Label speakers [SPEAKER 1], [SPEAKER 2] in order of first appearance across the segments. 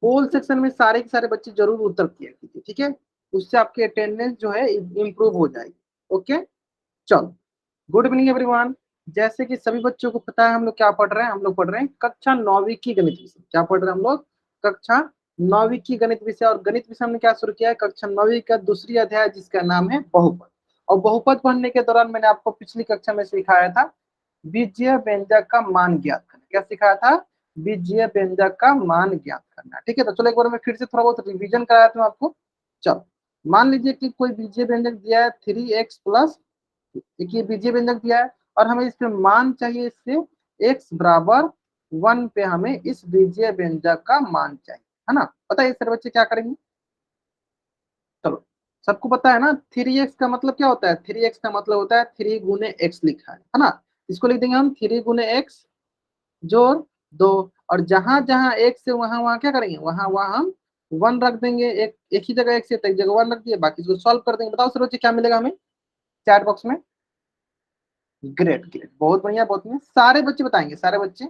[SPEAKER 1] पोल section में सारे के सारे बच्चे जरूर उत्तर किया कीजिए, ठीक है, उससे आपकी अटेंडेंस जो है इम्प्रूव हो जाएगी। ओके, चलो, गुड इवनिंग एवरीवन। जैसे कि सभी बच्चों को पता है हम लोग क्या पढ़ रहे हैं, हम लोग पढ़ रहे हैं कक्षा 9वीं की गणित विषय। क्या पढ़ रहे हैं हम लोग? कक्षा 9वीं की गणित विषय। और गणित विषय हमने क्या शुरू किया है? कक्षा 9वीं का दूसरी अध्याय जिसका नाम है बहुपद। और बहुपद पढ़ने के दौरान मैंने आपको पिछली कक्षा में सिखाया था बीजीय व्यंजक का मान ज्ञात करना। क्या सिखाया था? बीजीय व्यंजक का मान ज्ञात करना। ठीक है, तो चलो एक बार मैं फिर से थोड़ा बहुत रिवीजन कराया था आपको। चलो, मान लीजिए कि कोई बीजीय व्यंजक दिया है 3x प्लस, देखिए बीजीय व्यंजक दिया है और हमें इसमें मान चाहिए, इससे x बराबर 1 पे हमें इस बीजीय व्यंजक का मान चाहिए, है ना। पता है सर बच्चे क्या करेंगे? चलो, सबको पता है ना 3x का मतलब क्या होता है? 3x का मतलब होता है 3 गुने x लिखा है ना। इसको लिख देंगे हम 3 गुने x जोड़ 2। और जहां जहां x से वहां वहां क्या करेंगे? वहां वहां हम 1 रख देंगे। एक एक ही जगह x है तो एक जगह 1 रख दिए, बाकी इसको सॉल्व कर देंगे। बताओ सर बच्चे क्या मिलेगा हमें चैट बॉक्स में? ग्रेट ग्रेट, बहुत बढ़िया बहुत बढ़िया। सारे बच्चे बताएंगे, सारे बच्चे,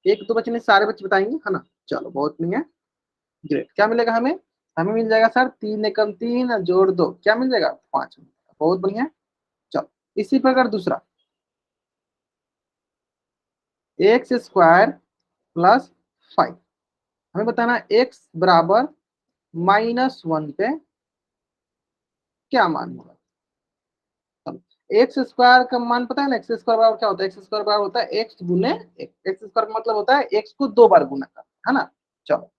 [SPEAKER 1] एक दो बच्चे नहीं सारे बच्चे बताएंगे, है ना। चलो बहुत बढ़िया, ग्रेट। क्या मिलेगा हमें? हमें मिल जाएगा सर 3 एकम 3 जोड़ 2, क्या मिल जाएगा? 5। बहुत बढ़िया। चलो, इसी प्रकार दूसरा, x² प्लस 5। हमें बताना x बराबर -1 पे क्या मान होगा। एक्स स्क्वायर का मान पता है ना? एक्स स्क्वायर बराबर क्या होता है? एक्स स्क्वायर बराबर होता है एक्स गुने एक्स। एक्स स्क्वायर का मतलब होता है एक्स को 2 बार गुना करना, है ना। चलो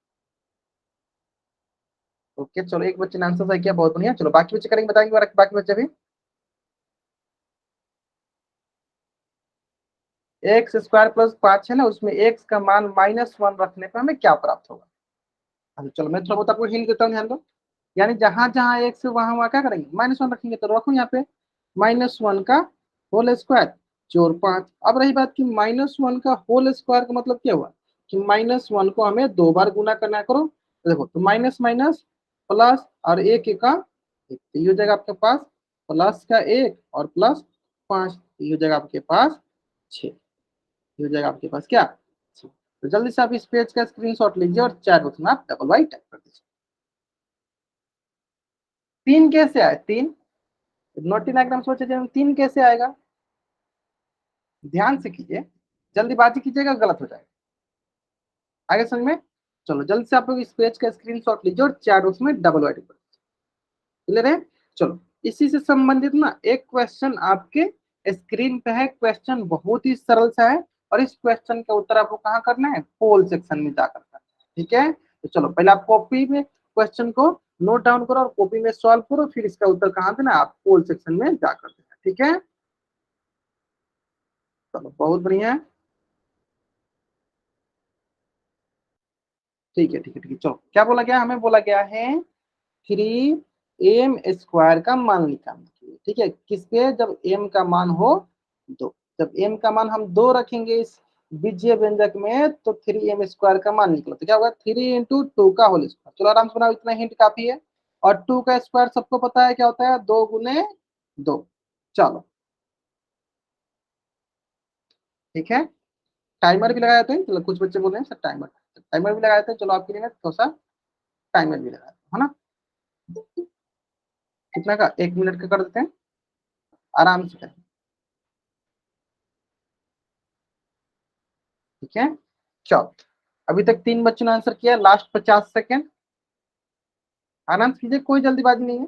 [SPEAKER 1] ओके, चलो एक बच्चे ने आंसर सही किया, बहुत बढ़िया। चलो बाकी बच्चे करेंगे, बताएंगे बाकी बच्चे भी। x² + 5 है ना, उसमें x का मान -1 रखने पर हमें क्या प्राप्त होगा? अच्छा चलो मैं थोड़ा बहुत आपको हिंट देता हूँ, ध्यान दो। यानी जहां जहां x है वहां वहां क्या करेंगे? -1 रखेंगे, तो रखो यहाँ पे -1 का होल स्क्वायर जोड़ 5। अब रही बात कि -1 का होल स्क्वायर का मतलब क्या हुआ? कि -1 को हमें 2 बार गुना करना है। करो तो देखो, तो माइनस माइनस प्लस और एक का एक, तो ये हो जाएगा आपके पास प्लस का 1 और प्लस 5, ये हो जाएगा आपके पास 6। ये हो जाएगा आपके पास क्या? 6। तो जल्दी से आप इस पेज का स्क्रीनशॉट लीजिए और चैट बॉक्स में आप डबल वाई टाइप कर दीजिए। 3 कैसे आए? 3 नोटिंग डायग्राम सोचे 3 कैसे आएगा? ध्यान से कीजिए, जल्दीबाजी कीजिएगा गलत हो जाएगा। आगे समझ में? चलो जल्दी से आप लोग इस पेज का स्क्रीनशॉट लीजिए और चैट बॉक्स में डबल वाइट पर क्लियर है। चलो, इसी से संबंधित ना एक क्वेश्चन आपके स्क्रीन पे है। क्वेश्चन बहुत ही सरल सा है और इस क्वेश्चन का उत्तर आपको कहाँ करना है? पोल सेक्शन में जाकर करना है, ठीक है। तो चलो पहले आप कॉपी में क्वेश्चन को नोट डाउन करो और कॉपी में सॉल्व करो, फिर इसका उत्तर कहाँ देना? आप पोल सेक्शन में जाकर देना, ठीक है। चलो बहुत बढ़िया है, ठीक है ठीक है ठीक है। चलो क्या बोला गया? हमें बोला गया है 3m² का मान निकालने के लिए, ठीक है। किसके? जब m का मान हो 2। जब m का मान हम 2 रखेंगे इस बीजीय व्यंजक में तो 3m² का मान निकला, तो क्या होगा? 3 × 2 का होल स्क्वायर। चलो आराम से बनाओ, इतना हिंट काफी है। और 2 का स्क्वायर सबको पता है क्या होता है? 2 × 2। चलो ठीक है, टाइमर भी लगाया थे। चलो कुछ बच्चे बोल रहे हैं सर टाइमर, टाइमर भी लगाए थे। चलो आपके लिए मैं थोड़ा सा टाइमर भी लगाया है ना। कितना का? 1 मिनट का कर देते हैं, आराम से करें, ठीक है। चलो, अभी तक 3 बच्चों ने आंसर किया, लास्ट 50 सेकेंड, आराम से कीजिए, कोई जल्दीबाजी नहीं है।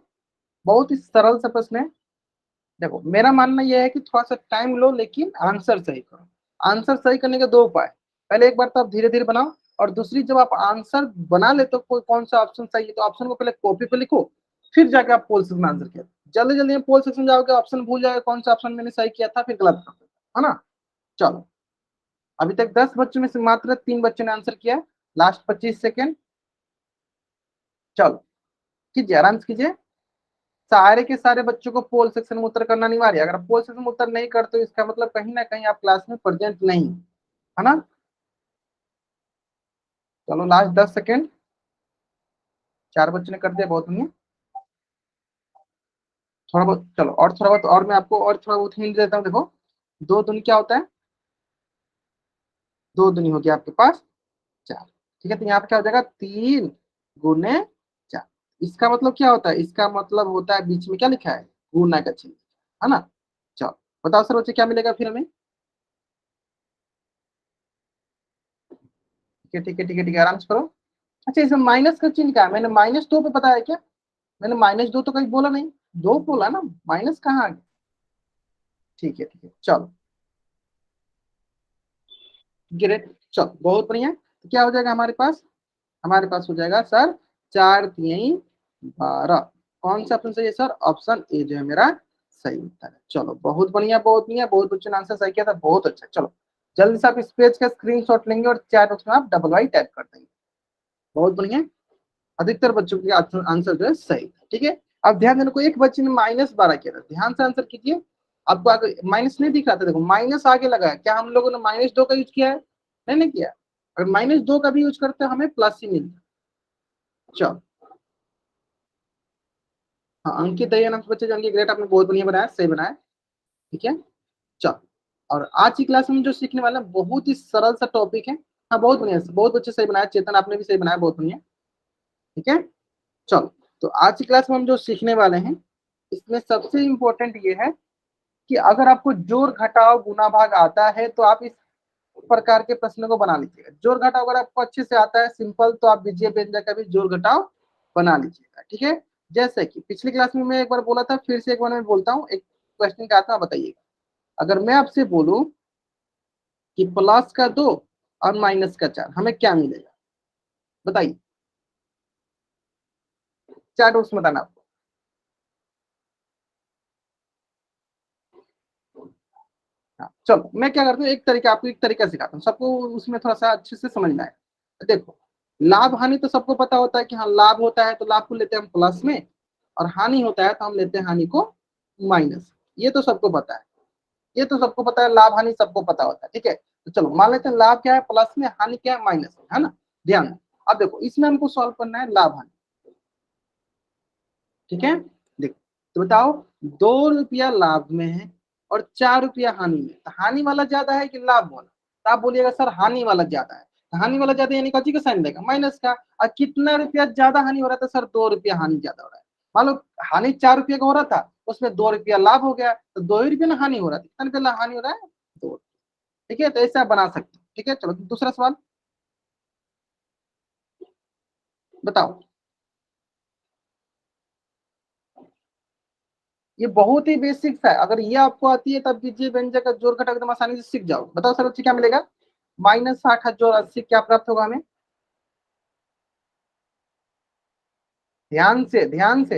[SPEAKER 1] बहुत ही सरल सा प्रश्न है। देखो मेरा मानना यह है कि थोड़ा सा टाइम लो लेकिन आंसर सही करो। आंसर सही करने के 2 उपाय, पहले एक बार तो आप धीरे धीरे बनाओ, और दूसरी जब आप आंसर बना ले तो कोई कौन सा ऑप्शन सही है तो ऑप्शन को पहले कॉपी पे लिखो, फिर जाके आप पोल सेक्शन में आंसर किया। जल्दी जल्दी में पोल सेक्शन जाओगे, ऑप्शन भूल जाओगे कौन सा ऑप्शन मैंने सही किया था, फिर गलत कर देगा, है ना। चलो, अभी तक 10 बच्चों में से मात्र 3 बच्चों ने आंसर किया, लास्ट 25 सेकेंड। चलो कीजिए, आराम से कीजिए। सारे के सारे बच्चों को पोल सेक्शन में उत्तर करना अनिवार्य है। अगर आप पोल सेक्शन में उत्तर नहीं करते तो इसका मतलब कहीं ना कहीं आप क्लास में प्रेजेंट नहीं, है ना। चलो लास्ट 10 सेकेंड, 4 बच्चों ने कर दिया, बहुत नहीं। थोड़ा बहुत, चलो और थोड़ा बहुत, और मैं आपको और थोड़ा बहुत हिंट देता हूँ। देखो 2 दूनी क्या होता है? 2 दूनी हो गया आपके पास 4। ठीक है, तो यहाँ पे क्या हो जाएगा 3 गुने 4। इसका मतलब क्या होता है, इसका मतलब होता है बीच में क्या लिखा है, गुना का चिन्ह, है ना। चलो बताओ सर बच्चे क्या मिलेगा फिर हमें। ठीक है ठीक है ठीक है ठीक है, आराम से करो। अच्छा इसमें माइनस का चिन्ह क्या है, मैंने -2 पे बताया क्या, मैंने -2 तो कहीं बोला नहीं, 2 बोला ना, माइनस कहाँ आ गया। ठीक है चलो, ग्रेट, चलो बहुत बढ़िया। तो क्या हो जाएगा हमारे पास, हमारे पास हो जाएगा सर 4×3 = 12। कौन सा ऑप्शन सही है सर, ऑप्शन ए जो है मेरा सही उत्तर है। चलो बहुत बढ़िया बहुत बढ़िया, बहुत बच्चों ने आंसर सही किया था, बहुत अच्छा। चलो जल्दी से आप इस पेज का स्क्रीनशॉट लेंगे और चैट बॉक्स में आप डबल वाई टाइप कर देंगे। बहुत बढ़िया, अधिकतर बच्चों के आंसर जो है सही था। ठीक है, अब ध्यान देने को, एक बच्चे ने -12 किया था, ध्यान से आंसर कीजिए। आपको आगे माइनस नहीं दिख रहा था, देखो माइनस आगे लगा है, क्या हम लोगों ने -2 का यूज किया है, नहीं किया। अगर -2 का भी यूज करते हैं हमें प्लस ही मिलता। चलो हाँ, अंकित दया नाम से बच्चे जान के ग्रेट, आपने बहुत बढ़िया बनाया, सही बनाया। ठीक है चलो, और आज की क्लास में हम जो सीखने वाले हैं बहुत ही सरल सा टॉपिक है। हाँ बहुत बढ़िया, बहुत बच्चे सही बनाया, चेतन आपने भी सही बनाया, बहुत बढ़िया। ठीक है चलो, तो आज की क्लास में हम जो सीखने वाले हैं इसमें सबसे इम्पोर्टेंट ये है कि अगर आपको जोड़ घटाव गुना भाग आता है तो आप इस प्रकार के प्रश्न को बना लीजिएगा। जोड़ घटाव अगर आपको अच्छे से आता है सिंपल, तो आप बीजीय व्यंजक का भी जोड़ घटाव बना लीजिएगा। ठीक है, जैसे कि पिछली क्लास में मैं एक बार बोला था, फिर से एक बार मैं बोलता हूँ, एक क्वेश्चन का आता बताइएगा। अगर मैं आपसे बोलूं कि +2 और -4 हमें क्या मिलेगा, बताइए, चार रूल्स बताना आपको। हाँ चलो, मैं क्या करता हूँ, एक तरीका आपको, एक तरीका सिखाता हूँ सबको, उसमें थोड़ा सा अच्छे से समझना है। देखो, लाभ हानि तो सबको पता होता है कि हाँ लाभ होता है तो लाभ को लेते हैं हम प्लस में, और हानि होता है तो हम लेते हैं हानि को माइनस। ये तो सबको पता है, ये तो सबको पता है, लाभ हानि सबको पता होता है। ठीक है, तो चलो मान लेते हैं लाभ क्या है प्लस में, हानि क्या है माइनस में, है ना। ध्यान दो। अब देखो इसमें हमको सॉल्व करना है लाभ हानि। ठीक है, देखो तो बताओ, 2 रुपया लाभ में है और 4 रुपया हानि में, तो हानि वाला ज्यादा है कि लाभ वाला, तो आप बोलिएगा सर हानि वाला ज्यादा है। तो हानि वाला ज्यादा यानी कथी का साइन देगा, माइनस का। और कितना रुपया ज्यादा हानि हो रहा था सर, 2 रुपया हानि ज्यादा हो रहा है। मान लो हानि 4 रुपया का हो रहा था, उसमें 2 रुपया लाभ हो गया, तो 2 ही रुपया ना हानि हो रहा है, कितना रुपया हानि हो रहा है, 2। ठीक है, तो ऐसा आप बना सकते हैं। ठीक है चलो दूसरा सवाल बताओ। ये बहुत ही बेसिक सा है, अगर ये आपको आती है तब बीजीय व्यंजक का जोड़ घटाव एकदम आसानी से सीख जाओ। बताओ सर बच्चे क्या मिलेगा, -60 जोड़ 80 क्या प्राप्त होगा हमें, ध्यान से ध्यान से।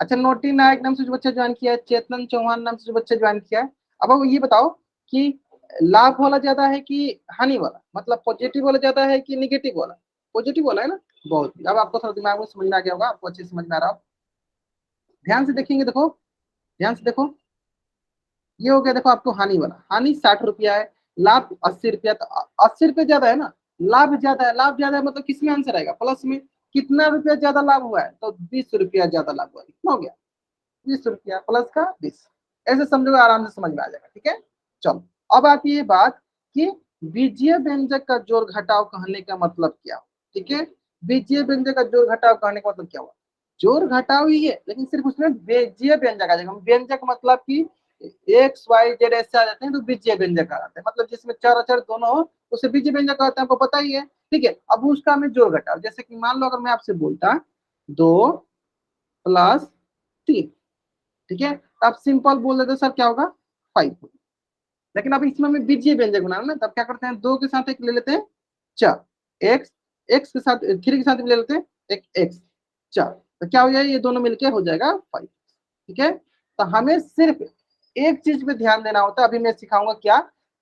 [SPEAKER 1] अच्छा नोटी नायक नाम से जो बच्चा ज्वाइन किया है, चेतन चौहान नाम से जो बच्चा ज्वाइन किया है, अब वो ये बताओ कि लाभ वाला ज्यादा है कि हानि वाला, मतलब पॉजिटिव वाला ज्यादा है कि निगेटिव वाला, पॉजिटिव वाला है ना। बहुत, अब आपको थोड़ा दिमाग में समझ में आ गया होगा, आपको अच्छे से समझ में आ रहा हो। ध्यान से देखेंगे, देखो ध्यान से देखो, ये हो गया देखो आपको हानि वाला, हानि 60 रुपया है, लाभ 80 रुपया, तो 80 रुपया ज्यादा है ना, लाभ ज्यादा है, लाभ ज्यादा है मतलब किसमें आंसर आएगा, प्लस में। कितना रुपया ज्यादा लाभ हुआ है, तो 20 रुपया ज्यादा लाभ हुआ है, कितना हो गया, 20 रुपया प्लस का 20। ऐसे समझोगे आराम से समझ में आ जाएगा। ठीक है चलो, अब आती है बात कि बीजीय व्यंजक का जोड़ घटाव कहने का मतलब क्या हो। ठीक है, बीजीय व्यंजक का जोड़ घटाव कहने का मतलब क्या हुआ, जोड़ घटाव ही है लेकिन सिर्फ उसमें बीजीय व्यंजक आ जाएगा। व्यंजक मतलब कि एक्स वाई जेड ऐसे आ जाते हैं तो बीजीय व्यंजक आ जाते हैं, मतलब जिसमें चर अचर दोनों हो उसे बीजीय व्यंजक कहते हैं, आपको पता ही है। ठीक है, अब उसका हमें जोड़ घटाव, जैसे कि मान लो अगर मैं आपसे बोलता 2 + 3, ठीक है, तो आप सिंपल बोल देते सर क्या होगा 5। लेकिन अब इसमें हमें बीजीय व्यंजक बनाना ना, तब क्या करते हैं, 2 के साथ एक ले लेते हैं चार, एक्स, एक्स के साथ 3 के साथ भी ले लेते हैं एक एक्स, चार, तो क्या हो जाएगा, ये दोनों मिलके हो जाएगा 5। ठीक है, तो हमें सिर्फ एक चीज पे ध्यान देना होता है, अभी मैं सिखाऊंगा क्या,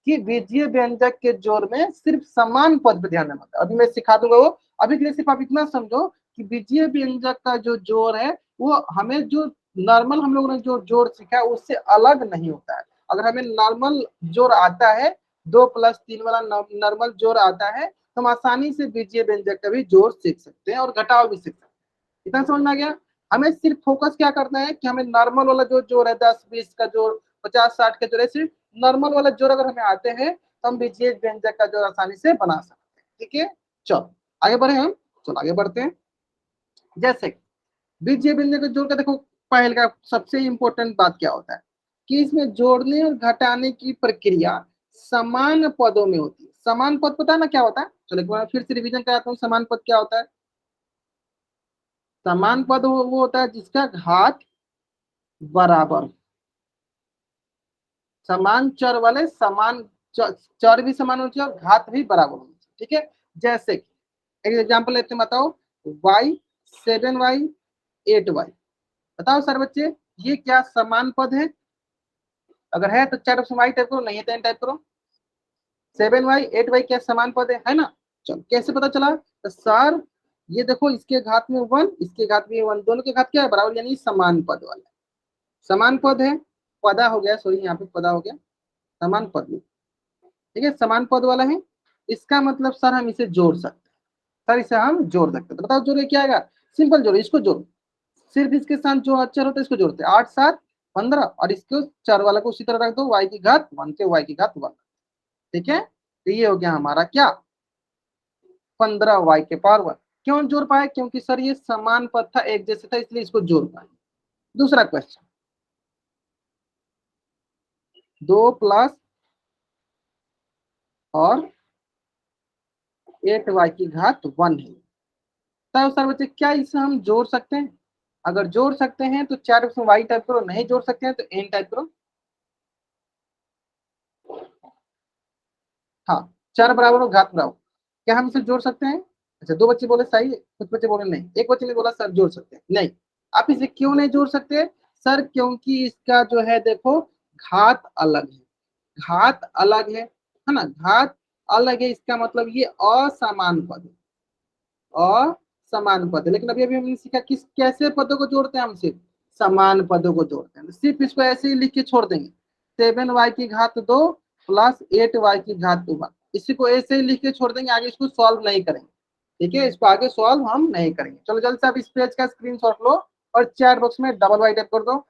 [SPEAKER 1] कि बीजीय व्यंजक के जोड़ में सिर्फ समान पद पे ध्यान देना होता है, अभी मैं सिखा दूंगा वो। अभी के लिए सिर्फ आप इतना समझो कि बीजीय व्यंजक का जो जोड़ है वो हमें जो नॉर्मल हम लोगों ने जो जोड़ सीखा है उससे अलग नहीं होता है। अगर हमें नॉर्मल जोड़ आता है, 2 + 3 वाला नॉर्मल जोड़ आता है, तो हम आसानी से बीजीय व्यंजक का भी जोड़ सीख सकते हैं और घटाव भी सीख सकते हैं। इतना समझ में आ गया। हमें सिर्फ फोकस क्या करना है कि हमें नॉर्मल वाला जो जोड़ है, 10 20 का जोड़, 50 60 का जोड़ है, सिर्फ नॉर्मल वाला जोड़ अगर हमें आते हैं तो हम बीजीय व्यंजक का जोड़ आसानी से बना सकते हैं। ठीक है चलो आगे बढ़े हम, चलो आगे बढ़ते हैं। जैसे बीजीय व्यंजन को जोड़ कर देखो, पहले का सबसे इंपॉर्टेंट बात क्या होता है कि इसमें जोड़ने और घटाने की प्रक्रिया समान पदों में होती है। समान पद पता है ना क्या होता है? चलो एक बार फिर से रिवीजन कराता हूँ, समान पद क्या होता है। समान पद वो होता है जिसका घात बराबर, समान चर वाले समान चर भी समान होनी चाहिए और घात भी बराबर होनी चाहिए, ठीक है। जैसे एक एग्जाम्पल लेते हैं, बताओ y 7y 8y, बताओ सर बच्चे ये क्या समान पद है? अगर है तो चैट ऑप्शन वाई टाइप करो, नहीं है तो एन टाइप करो। 7y 8y क्या समान पद है ना? चलो कैसे पता चला? तो सर ये देखो इसके घात में 1, इसके घात में 1, दोनों के घात क्या है? बराबर, यानी समान पद वाला समान पद है। पदा हो गया, सॉरी यहाँ पे पदा हो गया, समान पद में, ठीक है, समान पद वाला है। इसका मतलब सर हम इसे जोड़ सकते हैं, सर इसे हम जोड़ सकते हैं। तो बताओ जोड़े क्या आएगा? सिंपल जोड़ो, इसको जोड़ो, सिर्फ इसके साथ जो अक्षर होता है इसको जोड़ते हैं, 8 7 15, और इसको चार वाला को उसी तरह रख दो, y की घात 1 के y की घात 1, ठीक है। तो ये हो गया हमारा क्या, 15y के पावर 1। क्यों जोड़ पाए? क्योंकि सर ये समान पद था, एक जैसे था, इसलिए इसको जोड़ पाए। दूसरा क्वेश्चन, 2 प्लस और 8y की घात 1 है। तब सर बच्चे क्या इसे हम जोड़ सकते हैं? अगर जोड़ सकते हैं तो चार ऑप्शन वाई टाइप करो, नहीं जोड़ सकते हैं तो एन टाइप करो। हाँ, चार बराबर और घात बराबर, क्या हम इसे जोड़ सकते हैं? अच्छा, दो बच्चे बोले सही, कुछ बच्चे बोले नहीं, एक बच्चे ने बोला सर जोड़ सकते हैं। नहीं, आप इसे क्यों नहीं जोड़ सकते सर? क्योंकि इसका जो है देखो घात अलग है, घात अलग है ना, घात अलग है, इसका मतलब ये असमान पद है, असमान पद है। लेकिन अभी अभी हमने सीखा किस कैसे पदों को जोड़ते हैं, हम सिर्फ समान पदों को जोड़ते हैं। सिर्फ इसको ऐसे ही लिख के छोड़ देंगे, 7y की घात 2 प्लस 8y की घात 1, इसी को ऐसे ही लिख के छोड़ देंगे, आगे इसको सॉल्व नहीं करेंगे, ठीक है, इसको आगे सॉल्व हम नहीं करेंगे। चलो जल्दी से आप इस पेज का स्क्रीनशॉट लो और चैट बॉक्स में डबल वाई टाइप कर दो।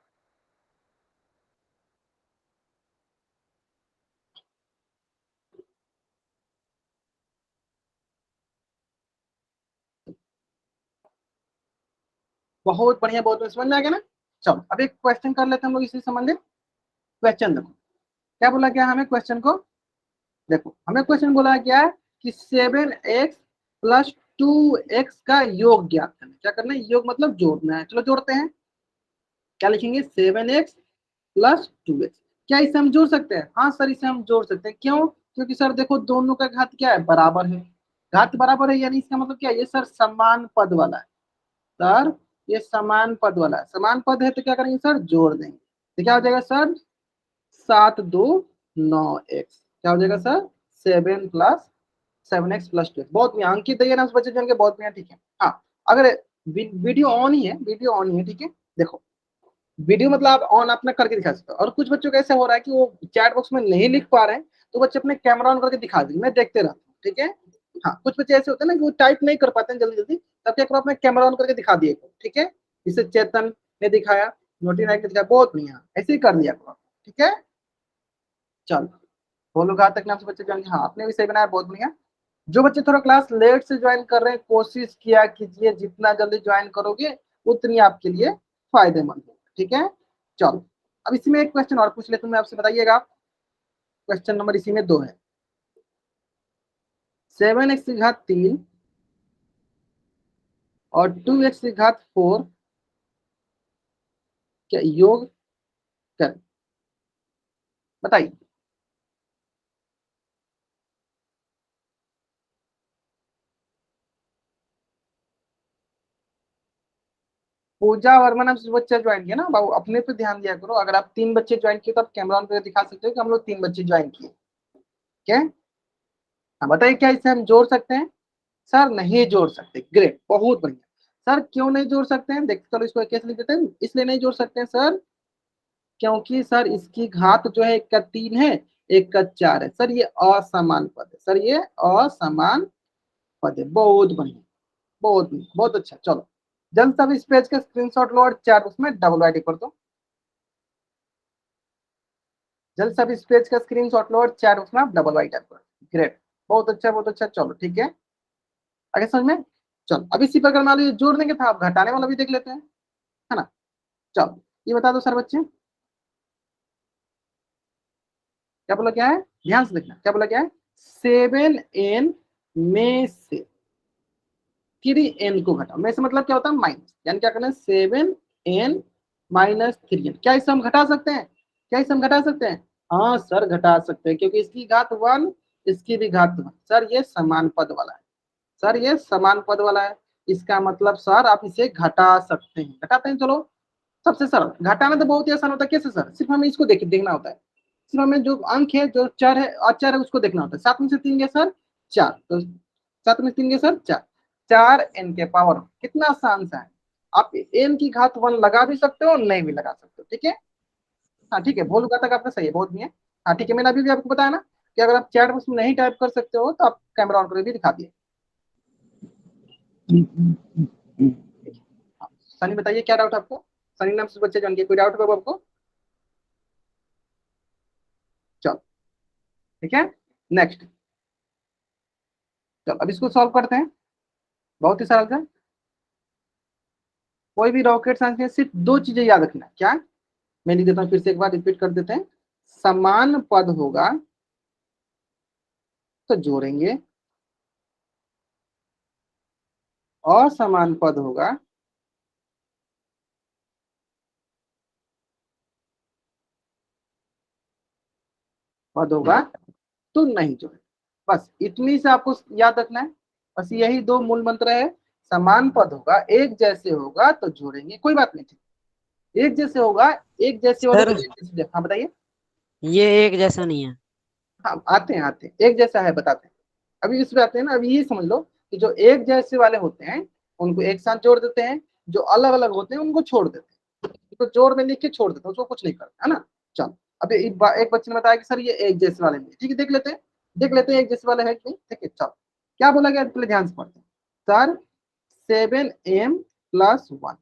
[SPEAKER 1] बहुत बढ़िया, बहुत बढ़िया, समझ में आ गया ना? चलो अब एक क्वेश्चन कर लेते हैं हम लोग इसी संबंधित। क्वेश्चन देखो क्या बोला गया हमें क्वेश्चन को, देखो हमें क्वेश्चन बोला गया है कि 7x प्लस 2x का योग ज्ञात करना है। क्या करना है? योग मतलब जोड़ना है। चलो जोड़ते हैं, क्या लिखेंगे? 7x plus 2x। क्या इसे हम जोड़ सकते हैं? हाँ सर इसे हम जोड़ सकते हैं। क्यों? क्योंकि सर देखो दोनों का घात क्या है? बराबर है, घात बराबर है, यानी इसका मतलब क्या है? ये सर समान पद वाला है, सर ये समान पद वाला है, समान पद है तो क्या करेंगे सर? जोड़ देंगे। तो क्या हो जाएगा सर? 7 2 9x, क्या हो जाएगा सर? 7 plus 7x plus 2। बहुत बढ़िया, अंकित दैया ना उस बच्चे जन के, बहुत बढ़िया, ठीक है। हाँ, अगर वीडियो ऑन ही है, वीडियो ऑन ही है, ठीक है। देखो वीडियो मतलब आप ऑन अपना करके दिखा सकते हो। और कुछ बच्चों को ऐसा हो रहा है कि वो चैट बॉक्स में नहीं लिख पा रहे हैं, तो बच्चे अपने कैमरा ऑन करके दिखा देंगे, मैं देखते रहता हूँ, ठीक है। हाँ, कुछ बच्चे ऐसे होते हैं ना कि वो टाइप नहीं कर पाते हैं जल्दी जल्दी, तब क्या करो अपने कैमरा ऑन करके दिखा दिए, ठीक है। जिसे चेतन ने दिखाया, नोटी नायक ने दिखाया, बहुत बढ़िया, ऐसे ही कर दिया करो, ठीक है। चलो बोलो घात तक नाम से बच्चे ज्वाइन, हाँ आपने भी सही बनाया, बहुत बढ़िया। जो बच्चे थोड़ा क्लास लेट से ज्वाइन कर रहे हैं, कोशिश किया कीजिए जितना जल्दी ज्वाइन करोगे उतनी आपके लिए फायदेमंद है, ठीक है। चलो अब इसी में एक क्वेश्चन और पूछ लेता हूं मैं आपसे, बताइएगा। क्वेश्चन नंबर इसी में 2 है। 7x की घात 3 और 2x की घात 4 क्या योग कर, बताइए। पूजा वर्मा नाम से बच्चा ज्वाइन किया ना बाबू, अपने पे ध्यान दिया करो। अगर आप 3 बच्चे ज्वाइन किए तो आप कैमरा ऑन करके दिखा सकते हो कि हम लोग 3 बच्चे ज्वाइन किए, क्या? हाँ बताइए, क्या इसे हम जोड़ सकते हैं? सर नहीं जोड़ सकते, ग्रेट, बहुत बढ़िया। सर क्यों नहीं जोड़ सकते हैं? देखते चलो इसको कैसे लिख देते हैं। इसलिए नहीं जोड़ सकते हैं सर क्योंकि सर इसकी घात जो है, एक का 3 है, एक का 4 है, सर ये असमान पद है, सर ये असमान पद है। बहुत बढ़िया, बहुत बढ़िया, बहुत अच्छा। चलो जल्द सब इस पेज का स्क्रीनशॉट लो और चार उसमें डबल वाइड कर दो। जल्द सब इस पेज का स्क्रीनशॉट लो और चार उसमें आप डबल वाइड कर दो। ग्रेट, बहुत अच्छा, बहुत अच्छा। चलो ठीक है, आगे समझ में। चलो अब इसी प्रकार मान लीजिए जोड़ देंगे था, अब घटाने वाला भी देख लेते हैं, है ना। चलो ये बता दो सर बच्चे, क्या बोला क्या है, ध्यान से देखना, क्या बोला क्या है, 7n में से 3n को घटाओ, में से मतलब क्या होता है माइनस, यानी क्या करना है 7n माइनस 3n, क्या इसे हम घटा सकते हैं, क्या इसे हम घटा सकते हैं, हाँ सर घटा सकते हैं, क्योंकि इसकी घात 1 इसकी भी घात 1, सर ये समान पद वाला है, सर ये समान पद वाला है, इसका मतलब सर आप इसे घटा सकते हैं, घटाते हैं। चलो सबसे सरल घटाना तो बहुत ही आसान होता है, कैसे सर, सिर्फ हमें इसको देखना होता है, सिर्फ हमें जो अंक है जो चर है अचर है उसको देखना होता है, 7 में से 3 गया सर 4, तो 7 में से 3 गया सर 4, 4n के पावर, कितना आसान सा है, आप n की घात 1 लगा भी सकते हो और नहीं भी लगा सकते हो, ठीक है। हाँ ठीक है, भूल तक आपका सही है, बहुत नहीं है। हाँ ठीक है, मैंने अभी भी आपको बताया ना कि अगर आप चैट बॉक्स में नहीं टाइप कर सकते हो तो आप कैमरा ऑन करके भी दिखा दिए। हाँ, सनी बताइए क्या डाउट आपको, सनी नाम से बच्चे जान के कोई डाउट होगा आपको। चलो ठीक है, नेक्स्ट, चलो अब इसको सॉल्व करते हैं, बहुत ही सरल था। कोई भी रॉकेट साइंस में सिर्फ दो चीजें याद रखना, क्या, मैं लिख देता हूँ फिर से एक बार रिपीट कर देते हैं, समान पद होगा तो जोड़ेंगे, असमान पद होगा तो नहीं जोड़े, बस इतनी से आपको याद रखना है, बस यही दो मूल मंत्र है, समान पद होगा एक जैसे होगा तो जोड़ेंगे, कोई बात नहीं, ठीक, एक जैसे होगा, एक जैसे वाले को
[SPEAKER 2] सर
[SPEAKER 1] एक जैसे, हाँ बताइए।
[SPEAKER 2] ये एक जैसा नहीं है।
[SPEAKER 1] हाँ आते हैं एक जैसा है बताते हैं, अभी इस पे आते हैं ना, अभी ये समझ लो कि जो एक जैसे वाले होते हैं उनको एक साथ जोड़ देते हैं, जो अलग अलग होते हैं उनको छोड़ देते हैं, तो जोड़ में लिख के छोड़ देते हैं, उसको कुछ नहीं करते, है ना। चलो अभी एक बच्चे ने बताया कि सर ये एक जैसे वाले नहीं, ठीक है, देख लेते हैं एक जैसे वाले है कि नहीं, ठीक है। चलो क्या बोला गया पहले ध्यान से पढ़ते हैं, सर 7m+1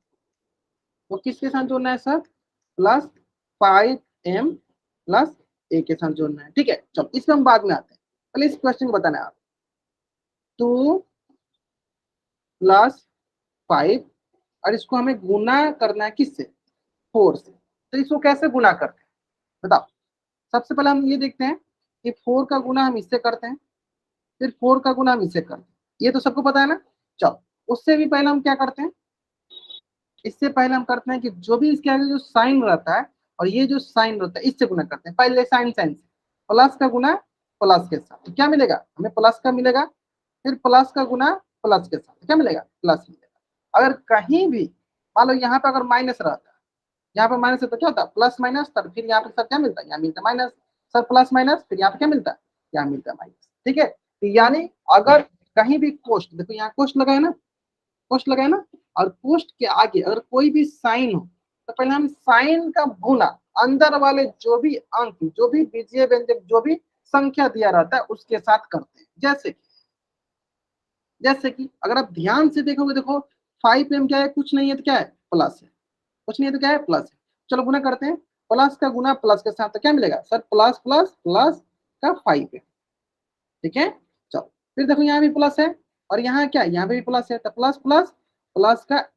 [SPEAKER 1] वो किसके साथ जोड़ना है सर, +5m+a के साथ जोड़ना है, ठीक है। चलो इसमें हम बाद में आते हैं, पहले इस क्वेश्चन को बताना है आप, 2+5 और इसको हमें गुना करना है किससे, 4 से, तो इसको कैसे गुना करते हैं बताओ। सबसे पहले हम ये देखते हैं कि 4 का गुना हम इससे करते हैं, फिर 4 का गुना हम इससे करते हैं, ये तो सबको पता है ना। चलो उससे भी पहले हम क्या करते हैं, इससे पहले हम करते हैं कि जो भी इसके आगे जो साइन रहता है और ये जो साइन रहता है इससे गुना करते हैं, पहले साइन साइन से, प्लस का गुना प्लस के साथ, तो क्या मिलेगा हमें, प्लस का मिलेगा, फिर प्लस का गुना प्लस के साथ, तो क्या मिलेगा, प्लस मिलेगा। अगर कहीं भी मान लो यहाँ पे अगर माइनस रहता है, यहाँ पे माइनस है तो क्या होता है प्लस माइनस, तब फिर यहाँ पे सर क्या मिलता है, यहाँ मिलता है माइनस, सर प्लस माइनस फिर यहाँ पे क्या मिलता है, यहाँ मिलता है माइनस, ठीक है। तो यानी अगर कहीं भी कोष्ट, देखो यहाँ कोष्ट लगा है ना, कोष्ट लगा है ना, और कोष्ट के आगे अगर कोई भी साइन हो तो पहले हम साइन का गुना अंदर वाले जो भी अंक, जो भी बीजीय व्यंजक, जो भी संख्या दिया रहता है उसके साथ करते हैं, जैसे कि अगर आप ध्यान से देखोगे, देखो 5m क्या है, कुछ नहीं है तो क्या है, प्लस है, कुछ नहीं है तो क्या है, प्लस है। चलो गुना करते हैं, प्लस का गुना प्लस के साथ तो क्या मिलेगा सर, प्लस प्लस प्लस का 5 है, ठीक है। चलो फिर देखो यहाँ भी प्लस है और यहाँ क्या, यहाँ पे भी प्लस है, तो प्लस प्लस प्लस का,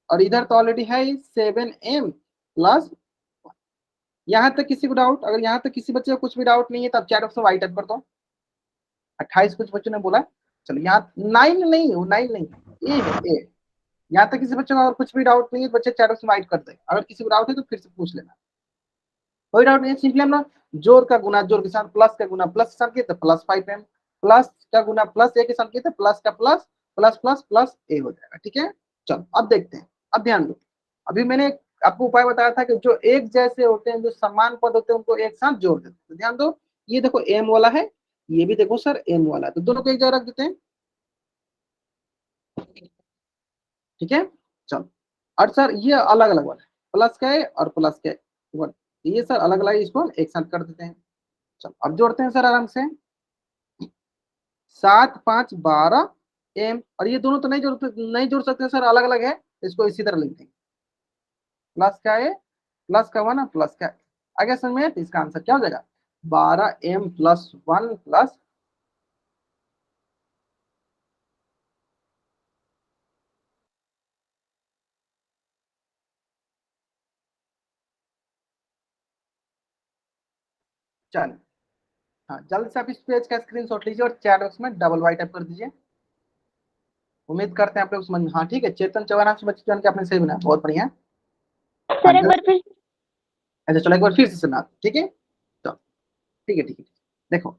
[SPEAKER 1] और इधर तो ऑलरेडी है 7m+, यहाँ तक किसी को डाउट, अगर यहाँ तक किसी बच्चे को कुछ भी डाउट नहीं है तब चैट ऑप्शन वाइट कर दो, 28 कुछ बच्चों ने बोला, चलो यहाँ 9 नहीं, वो 9 नहीं, ए है ए, यहाँ तक किसी बच्चे को अगर कुछ भी डाउट नहीं है तो बच्चे चैट में वाइट कर दे, अगर किसी को डाउट है तो फिर से पूछ लेना, कोई डाउट नहीं है, सिंपली हम ना जोड़ का गुना जोड़ के साथ, प्लस का गुना प्लस के साथ किया तो प्लस 5m, प्लस का गुना प्लस ए के साथ किया तो प्लस का प्लस प्लस प्लस प्लस ए हो जाएगा, ठीक है। चलो अब देखते हैं, अब ध्यान दो, अभी मैंने आपको उपाय बताया था कि जो एक जैसे होते हैं, जो समान पद होते हैं उनको एक साथ जोड़ देते हैं, तो ध्यान दो, ये देखो एम वाला है, ये भी देखो सर एम वाला है, तो दोनों को एक जगह रख देते हैं, ठीक है। चलो और सर ये अलग अलग वाला है, प्लस का है और प्लस का वन, ये सर अलग अलग, इसको हम एक साथ कर देते हैं। चलो अब जोड़ते हैं सर आराम से, 7 5 12 m, और ये दोनों तो नहीं जोड़ सकते सर, अलग अलग है, इसको इसी तरह लिख देंगे, प्लस का है प्लस का वन और प्लस का आगे समझ में, तो इसका आंसर क्या हो जाएगा, 12m+1 प्लस चलिए, हाँ जल्द से आप इस पेज का स्क्रीनशॉट लीजिए और चैट बॉक्स में डबल वाई टाइप कर दीजिए। उम्मीद करते हैं आप लोग समझ, हाँ ठीक है, चेतन चौहान से बच्चे के आपने सही बनाया, बहुत बढ़िया। हाँ
[SPEAKER 3] सर एक बार फिर।
[SPEAKER 1] अच्छा चलो एक बार फिर से सुना, ठीक है, चलो ठीक है ठीक है। देखो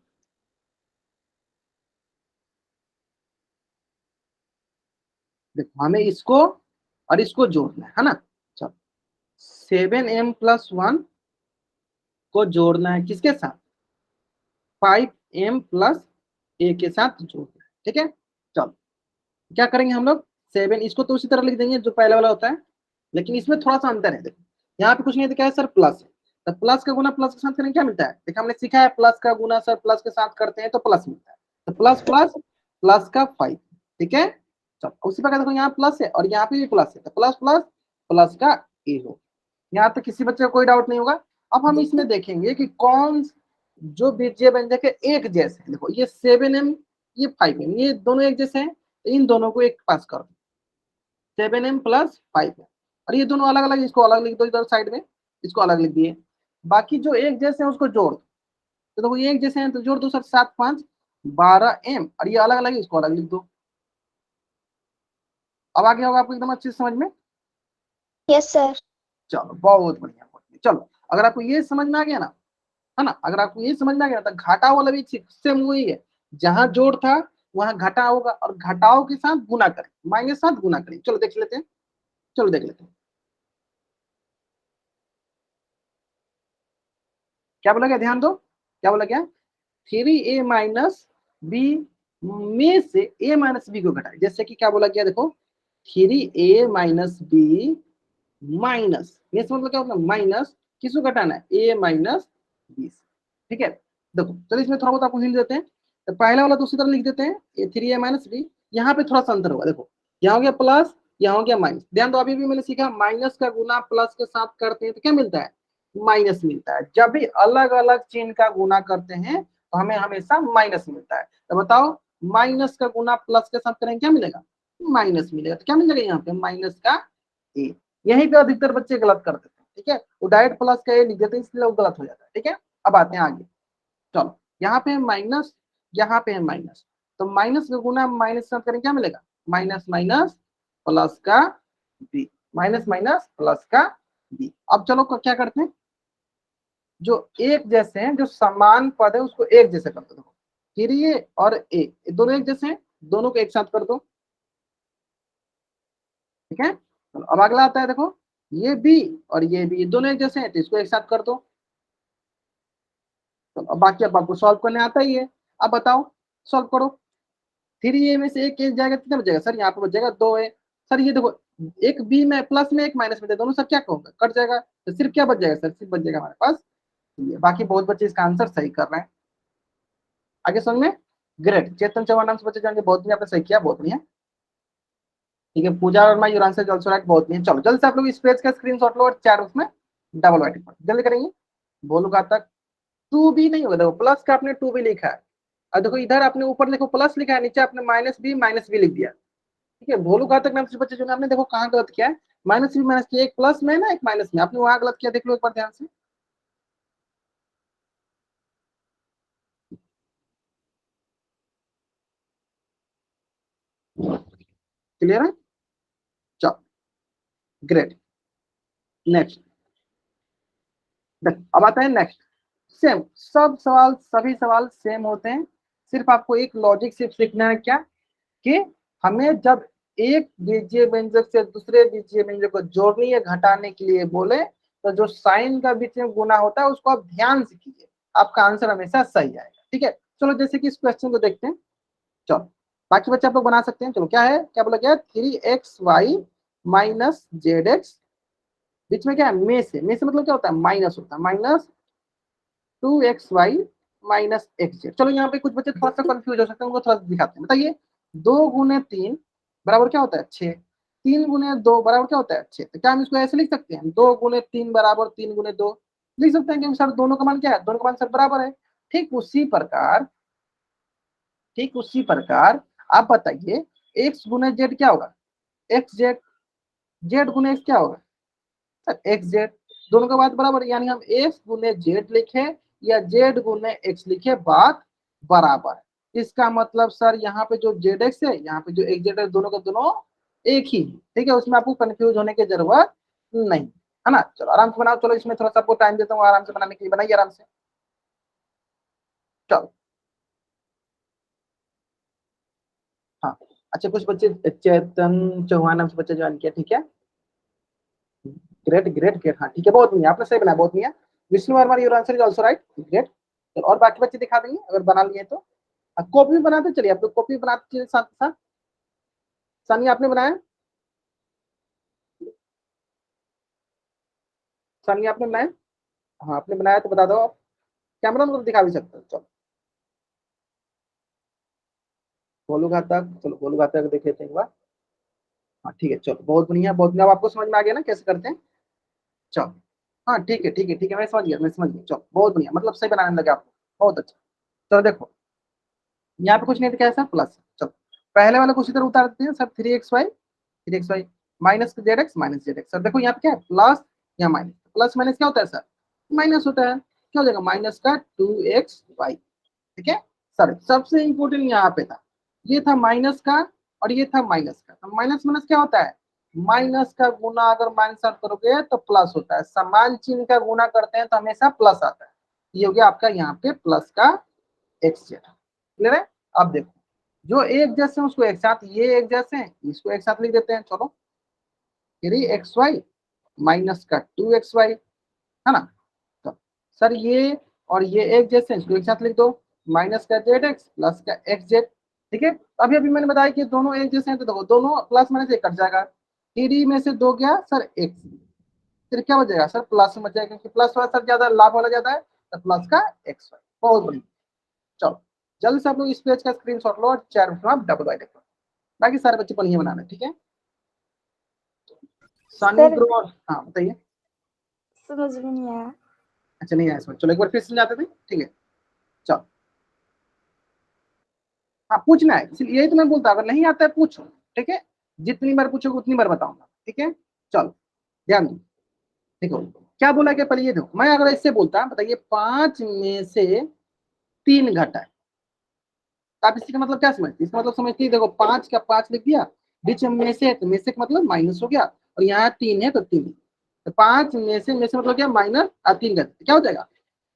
[SPEAKER 1] देखो हमें इसको और इसको जोड़ना है ना। चलो 7m+1 को जोड़ना है किसके साथ, 5m+a के साथ जोड़ना है, ठीक है। चलो क्या करेंगे हम लोग, 7 इसको तो उसी तरह लिख देंगे जो पहले वाला होता है, लेकिन इसमें थोड़ा सा अंतर है। देखो यहाँ पे कुछ नहीं दिखा है सर, प्लस है, तो प्लस का गुना प्लस के साथ करेंगे क्या मिलता है, देखो हमने सीखा है प्लस का गुना सर प्लस के साथ करते हैं तो प्लस मिलता है, तो प्लस प्लस प्लस का 5, ठीक है। चलो उसी प्रकार देखो यहाँ प्लस है और यहाँ पे भी प्लस है, तो प्लस प्लस प्लस का ए हो। यहाँ तक किसी बच्चे को कोई डाउट नहीं होगा। अब हम इसमें देखेंगे कि कौन जो बीजीय व्यंजक है एक जैसे हैं। देखो ये 7m ये 5m ये दोनों एक जैसे हैं, तो इन दोनों को एक पास कर दो, 7m+5 है, और ये दोनों अलग अलग, इसको अलग लिख दो इधर साइड में, इसको अलग लिख दिए। बाकी जो एक जैसे हैं उसको जोड़ दो, तो देखो ये एक जैसे हैं तो जोड़ दो सर, 7 5 12m, और ये अलग अलग है इसको अलग लिख दो। अब आगे होगा आपको एकदम अच्छे से समझ में।
[SPEAKER 3] Yes sir.
[SPEAKER 1] चलो बहुत बढ़िया बहुत बढ़िया। चलो अगर आपको ये समझ में आ गया ना, है ना, अगर आपको ये समझ में आ गया तो घाटा वाला भी सेम वही है, जहां जोड़ था वहां घटा होगा, और घटाओ के साथ गुना करें, माइनस साथ गुना करें। चलो देख लेते हैं, चलो देख लेते हैं क्या बोला गया, ध्यान दो क्या बोला गया, 3a-b में से a-b को घटाए। जैसे कि क्या बोला गया, देखो 3a-b माइनस, ये मतलब क्या होता है, माइनस किसको घटाना है, a-b, ठीक है। देखो चलो इसमें थोड़ा बहुत आपको हिंट देते हैं, तो पहला वाला तो उसी तरह लिख देते हैं, 3a-b, यहाँ पे थोड़ा सा अंतर होगा। देखो यहाँ हो गया प्लस, यहाँ हो गया माइनस। ध्यान दो अभी भी मैंने सीखा माइनस का गुना प्लस के साथ करते हैं तो क्या मिलता है, माइनस मिलता है। जब भी अलग अलग चिन्ह का गुना करते हैं तो हमें हमेशा माइनस मिलता है। तो बताओ माइनस का गुना प्लस के साथ करेंगे क्या मिलेगा, माइनस मिलेगा। तो क्या मिलेगा यहाँ पे, माइनस का ए। यहीं पे अधिकतर बच्चे गलत कर देते हैं, ठीक है, वो डायरेक्ट प्लस का ए लिख देते हैं, इसलिए वो गलत हो जाता है, ठीक है। अब आते हैं आगे, चलो यहाँ पे है माइनस, यहाँ पे है माइनस, तो माइनस का गुना माइनस के साथ करेंगे क्या मिलेगा, माइनस माइनस प्लस का बी, माइनस माइनस प्लस का बी। अब चलो क्या करते हैं, जो एक जैसे हैं, जो समान पद है उसको एक जैसे कर दो। देखो फिर ये और ए दोनों एक जैसे हैं, दोनों को एक साथ कर दो, ठीक है। चलो अब अगला आता है, देखो ये बी और ये बी दोनों एक जैसे हैं तो इसको एक साथ कर दो। तो अब बाकी अब आपको सॉल्व करने आता ही है, अब बताओ सॉल्व करो। 3a में से एक जाएगा कितना बचेगा सर, यहाँ पे बचेगा 2a। सर ये देखो एक बी में प्लस में एक माइनस में थे, दोनों सर क्या कहूंगा कट जाएगा, तो सिर्फ क्या बच जाएगा सर, सिर्फ बच जाएगा हमारे पास ये। बाकी बहुत बच्चे इसका आंसर सही कर रहे हैं, आगे समझ में। ग्रेट, चेतन चौहान नाम से बच्चे जाएंगे, बहुत बढ़िया आपने सही किया, बहुत बढ़िया, ठीक है। Puja Verma your answer also right, बहुत बढ़िया। चलो जल्द से आप लोग इस पेज का स्क्रीनशॉट लो और चैट उसमें डबल राइटिंग जल्दी करेंगे। बोलूंगा तक 2b नहीं होगा, देखो प्लस का आपने 2b लिखा है, और देखो इधर आपने ऊपर देखो प्लस लिखा है, नीचे आपने माइनस बी लिख दिया, ठीक है। भोलू घातक नाम से बच्चे जो आपने देखो कहाँ गलत किया है, माइनस भी माइनस किया, एक प्लस में ना एक माइनस में, आपने वहां गलत किया, देख लो एक बार ध्यान से। क्लियर है, चलो ग्रेट। नेक्स्ट, अब आता है नेक्स्ट, सेम सब सवाल सभी सवाल सेम होते हैं, सिर्फ आपको एक लॉजिक सिर्फ सीखना है क्या, कि हमें जब एक बीजीय व्यंजक से दूसरे बीजीय व्यंजक को जोड़ने या घटाने के लिए बोले तो जो साइन का बीच में गुना होता है उसको आप ध्यान से कीजिए, आपका आंसर हमेशा सही आएगा, ठीक है। चलो जैसे कि इस क्वेश्चन को देखते हैं, चलो बाकी बच्चे आप लोग बना सकते हैं। चलो क्या है, क्या बोला गया, 3xy माइनस जेड एक्स, बीच में क्या है, में से मतलब क्या होता है, माइनस होता है, minus 2xy minus x Z. चलो यहाँ पे कुछ बच्चे थोड़ा सा कंफ्यूज हो सकते हैं, उनको थोड़ा सा दिखाते हैं। बताइए 2 × 3 बराबर क्या होता है 6, 3 × 2 बराबर क्या होता है 6, तो क्या हम इसको ऐसे लिख सकते हैं, 2 × 3 बराबर 3 × 2 लिख सकते हैं, क्योंकि सर दोनों का मान क्या है, दोनों का मान सर बराबर है। ठीक उसी प्रकार, ठीक उसी प्रकार आप बताइए एक्स गुने जेड क्या होगा, एक्स जेड, जेड गुने एक्स क्या होगा सर एक्स जेड, दोनों का बात बराबर, यानी हम एक्स गुने जेड लिखे या जेड गुने एक्स लिखे, बात बराबर है। इसका मतलब सर यहाँ पे जो जेड एक्स है, यहाँ पे जो एक्स जेड है, दोनों का दोनों एक ही है, ठीक है, उसमें आपको कंफ्यूज होने की जरूरत नहीं है ना। चलो आराम से बनाओ, चलो इसमें थोड़ा सा आपको टाइम देता हूँ आराम से बनाने के लिए, बनाइए आराम से। चलो हाँ, अच्छा कुछ बच्चे, चेतन चौहान नाम से बच्चे ज्वाइन किया, ठीक है, ग्रेट ग्रेट ग्रेट, हाँ ठीक है, बहुत बढ़िया, आपने सही बनाया, बहुत बढ़िया। Vishnu Verma your answer is also right, great. और बाकी बच्चे दिखा देंगे अगर बना लिए तो। कॉपी बनाते चलिए, आप लोग कॉपी बनाते चलिए साथ साथ। सानी आपने बनाया, सानी आपने बनाया, हाँ आपने बनाया तो बता दो आप, कैमरा में तो दिखा भी सकते हो। चलो गोलू घातक, चलो गोलू घातक देख लेते हैं एक बार। हाँ ठीक है, चलो बहुत बढ़िया बहुत बढ़िया, अब आपको समझ में आ गया ना कैसे करते हैं। चलो हाँ ठीक है ठीक है ठीक है, मैं समझ गया मैं समझ गया, चलो बहुत बढ़िया, मतलब सही बनाने लगे आपको, बहुत अच्छा। चलो देखो यहाँ पे कुछ नहीं दिखा है सर, प्लस। चलो पहले वाले को उसी तरह उतार देते हैं sir, 3xy, 3xy minus Z x minus Z x. Sir देखो यहाँ पे क्या है, प्लस या माइनस, प्लस माइनस क्या होता है सर, माइनस होता है, क्या हो जाएगा माइनस का 2xy, ठीक है। सर सबसे इंपोर्टेंट यहाँ पे था, ये था माइनस का और ये था माइनस का, तो माइनस माइनस क्या होता है, माइनस का गुना अगर माइनस करोगे तो प्लस होता है, समान चिन्ह का गुना करते हैं तो हमेशा प्लस आता है। ये हो गया आपका यहाँ पे प्लस का एक्स जेड, क्लियर है। अब देखो जो एक जैसे हैं उसको एक साथ, ये एक जैसे हैं इसको एक साथ लिख देते हैं, चलो 3xy माइनस का 2xy, है ना। तो सर ये और ये एक जैसे हैं, इसको एक साथ लिख दो, माइनस का जेड एक्स प्लस का एक्स जेड, ठीक है। अभी अभी मैंने बताया कि दोनों एक जैसे हैं, तो देखो दोनों प्लस माइनस एक कट जाएगा, 3 में से 2 गया सर एक्स, फिर क्या बचेगा सर, प्लस में बचेगा, क्योंकि प्लस वाला सर ज्यादा लाभ वाला ज्यादा है, तो प्लस का एक्स वाई, बहुत बढ़िया। चलो जल्द से आप लोग इस पेज का स्क्रीनशॉट लो और चैट में आप डबल बाइट करो, बाकी सारे बच्चे बढ़िया बनाना, ठीक है। सानी
[SPEAKER 3] सर
[SPEAKER 1] ब्रो, हाँ बताइए।
[SPEAKER 3] समझ में नहीं आया।
[SPEAKER 1] अच्छा नहीं आया समझ, चलो एक बार फिर से जाते थे, ठीक है। चलो हाँ पूछना है, इसलिए यही तो मैं बोलता, अगर नहीं आता है पूछो, ठीक है, जितनी बार पूछोगे उतनी बार बताऊंगा, ठीक है। चलो ध्यान दो, देखो क्या बोला कि पहले ये देखो, मैं अगर इससे बोलता बताइए 5 में से 3 घटा है, तो आप इसका मतलब क्या समझते हैं, इसका मतलब समझती है, देखो 5 का 5 लिख दिया, बीच में से है तो में से का मतलब माइनस हो गया, और यहाँ 3 है तो 3, तो 5 में से मतलब क्या माइनस, 3 का क्या हो जाएगा,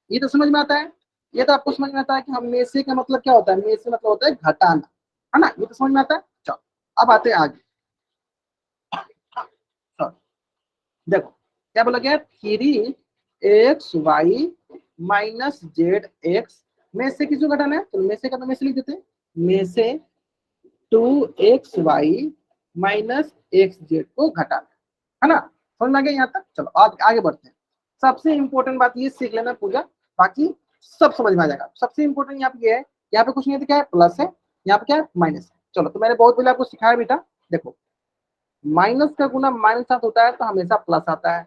[SPEAKER 1] ये तो समझ में आता है। ये तो आपको समझ में आता है कि हम में से का मतलब क्या होता है, में से मतलब होता है घटाना, है ना, ये तो समझ में आता है। चलो अब आते हैं आगे, चलो देखो क्या बोला गया, 3xy माइनस जेड एक्स, में से किसको घटाना है, तो में से का तो में से लिख देते हैं, में से 2xy माइनस एक्स जेड को घटाना है ना, समझ में आ गया यहाँ तक। चलो आगे बढ़ते हैं, सबसे इंपॉर्टेंट बात ये सीख लेना पूजा, बाकी सब समझ में आ जाएगा। सबसे इंपॉर्टेंट यहाँ पे ये है, यहाँ पे कुछ नहीं है, क्या है प्लस है, यहाँ पे क्या है माइनस है। चलो तो मैंने बहुत पहले आपको सिखाया बेटा, देखो माइनस का गुना माइनस साथ होता है तो हमेशा प्लस आता है,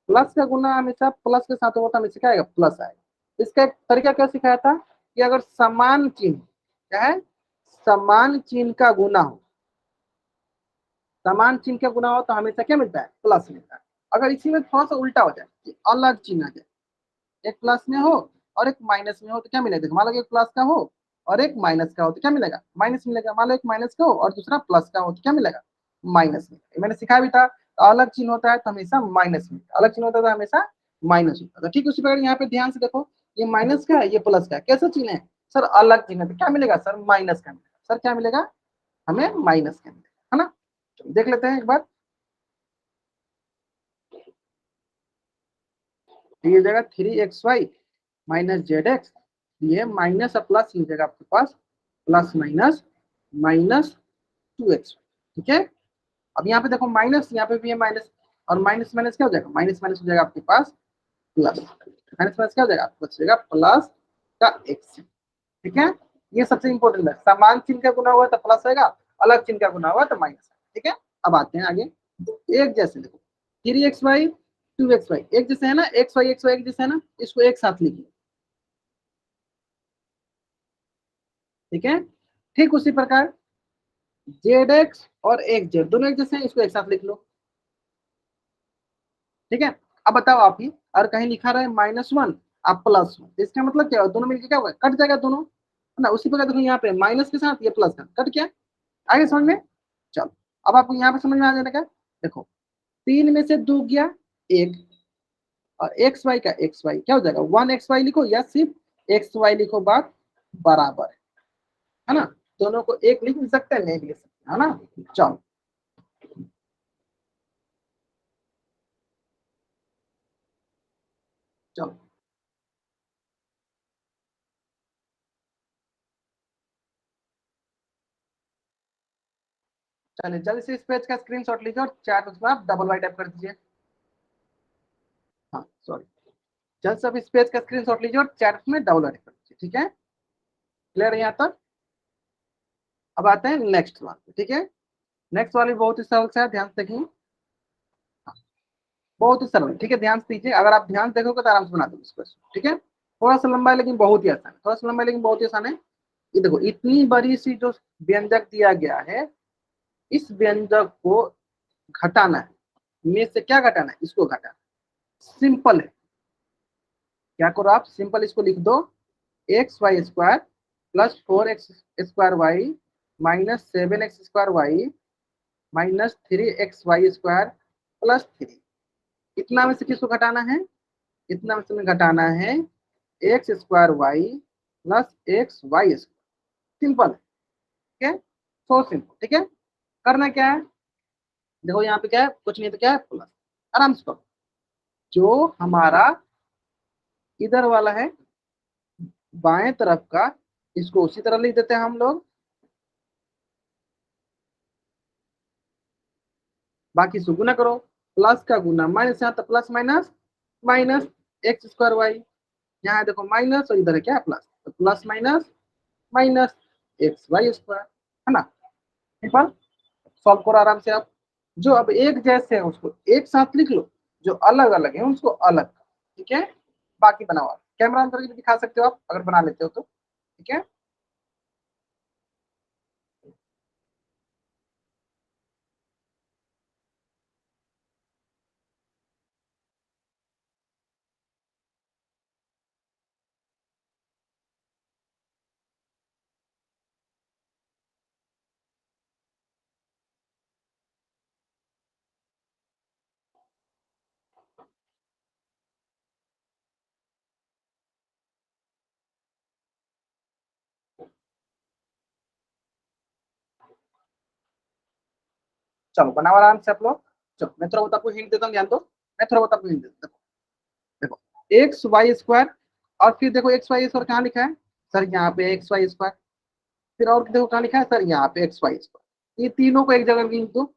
[SPEAKER 1] प्लस का गुना हमेशा प्लस के साथ होता है, हमेशा क्या आएगा प्लस आएगा। इसका एक तरीका क्या सिखाया था कि अगर समान चिन्ह, क्या है, समान चिन्ह का गुना हो, समान चिन्ह का गुना हो तो हमेशा क्या मिलता है, प्लस मिलता है। अगर इसी में थोड़ा सा उल्टा हो जाए कि अलग चिन्ह आ जाए, एक प्लस में हो और एक माइनस में हो, तो क्या मिलेगा, मान लो एक प्लस का हो और एक माइनस का हो तो क्या मिलेगा, माइनस मिलेगा। मान लो एक माइनस का हो और दूसरा प्लस का हो तो क्या मिलेगा, माइनस मिलेगा। ये मैंने सिखाया भी था, अलग चिन्ह होता है तो हमेशा माइनस मिलता है, अलग चिन्ह होता है तो हमेशा माइनस होता है। तो ठीक उसी प्रकार यहाँ पे ध्यान से देखो, ये माइनस का है ये प्लस का है, कैसा चिन्ह है सर, अलग चिन्ह है, तो क्या मिलेगा सर, माइनस का मिलेगा। सर क्या मिलेगा, हमें माइनस का मिलेगा, है ना। चलो देख लेते हैं एक बार, ये जगह 3xy माइनस जेड एक्स, ये माइनस और प्लस ये जगह आपके पास प्लस माइनस माइनस 2x, ठीक है। अब यहाँ पे देखो माइनस, यहाँ पे भी है माइनस, और माइनस माइनस क्या हो जाएगा, माइनस माइनस हो जाएगा आपके पास प्लस, माइनस माइनस क्या हो जाएगा, बचेगा प्लस का एक्स, ठीक है। ये सबसे इंपॉर्टेंट है, समान चिन्ह का गुना हुआ तो प्लस आएगा, अलग चिन्ह का गुना हुआ तो माइनस, ठीक है। अब आते हैं आगे, एक जैसे देखो 3xy 2xy एक जैसे है ना, xy एक जैसे है ना, इसको एक साथ लिखिए, ठीक है। ठीक उसी प्रकार जेड एक्स और एक जेड दोनों एक जैसे हैं, इसको एक साथ लिख लो, ठीक है। अब बताओ आप ही, और कहीं लिखा रहे -1 आप प्लस हो, तो इसका मतलब क्या हो, दोनों मिलकर क्या होगा, कट जाएगा दोनों, है ना। उसी प्रकार देखो यहाँ पे माइनस के साथ ये प्लस है, कट क्या, आगे समझ में। चलो अब आपको यहाँ पे समझ में आ जाएगा, देखो 3 में से 2 गया 1, और एक्स वाई का एक्स वाई क्या हो जाएगा, 1xy लिखो या सिर्फ एक्स वाई लिखो, बात बराबर है ना। दोनों को एक लिख सकते हैं, नहीं लिख सकते, है ना। चलो चलो चलिए जल्दी से इस पेज का स्क्रीनशॉट लीजिए और चैट उसमें आप डबल वाई टाइप कर दीजिए। हाँ सॉरी, जल्द से अब इस पेज का स्क्रीनशॉट लीजिए और चैट में डबल वाई टाइप कर दीजिए, ठीक है। क्लियर है यहाँ तक। अब आते हैं नेक्स्ट वन, ठीक है। नेक्स्ट वाली बहुत ही सरल सा है, ध्यान से देखिए। हाँ, बहुत ही सरल, ठीक है, ध्यान से दीजिए, अगर आप ध्यान से देखोगे तो आराम से बना दोगे इस क्वेश्चन, ठीक है। थोड़ा सा लंबा है लेकिन बहुत ही आसान है, थोड़ा सा लंबा है लेकिन बहुत ही आसान है। ये देखो इतनी बड़ी सी जो व्यंजक दिया गया है, इस व्यंजक को घटाना है, में से क्या घटाना है, इसको घटाना, सिंपल है। क्या करो आप, सिंपल इसको लिख दो, x y square plus 4x square y minus 7x square y minus 3xy square plus 3। इतना में से किसको घटाना है, इतना में से हमें घटाना है x square y plus x y square. Simple है, ठीक है, सो सिंपल, ठीक है। करना क्या है, देखो यहाँ पे क्या है, कुछ नहीं तो क्या है, प्लस, आराम से करो। जो हमारा इधर वाला है बाएं तरफ का, इसको उसी तरह लिख देते हैं हम लोग, बाकी से गुना करो, प्लस का गुना माइनस, यहाँ तो plus minus minus x square y, यहाँ देखो माइनस और इधर है क्या प्लस, तो plus minus minus x y square, है ना। सिंपल, सॉल्व करो आराम से आप। जो अब एक जैसे है उसको एक साथ लिख लो, जो अलग अलग है उसको अलग, ठीक है। बाकी बनाओ, कैमरा ऑन करके दिखा सकते हो आप अगर बना लेते हो तो, ठीक है। चलो बनाओ आराम से आप लोग। चलो मैं थोड़ा बहुत आपको हिंट देता हूँ, ध्यान दो, मैं थोड़ा बहुत आपको हिंट देता हूँ। देखो एक्स वाई स्क्वायर, और फिर देखो एक्स वाई स्क्वायर कहाँ लिखा है सर, यहाँ पे एक्स वाई स्क्वायर, फिर और देखो कहाँ लिखा है सर, यहाँ पे एक्स वाई स्क्वायर, ये तीनों को एक जगह लिख दो।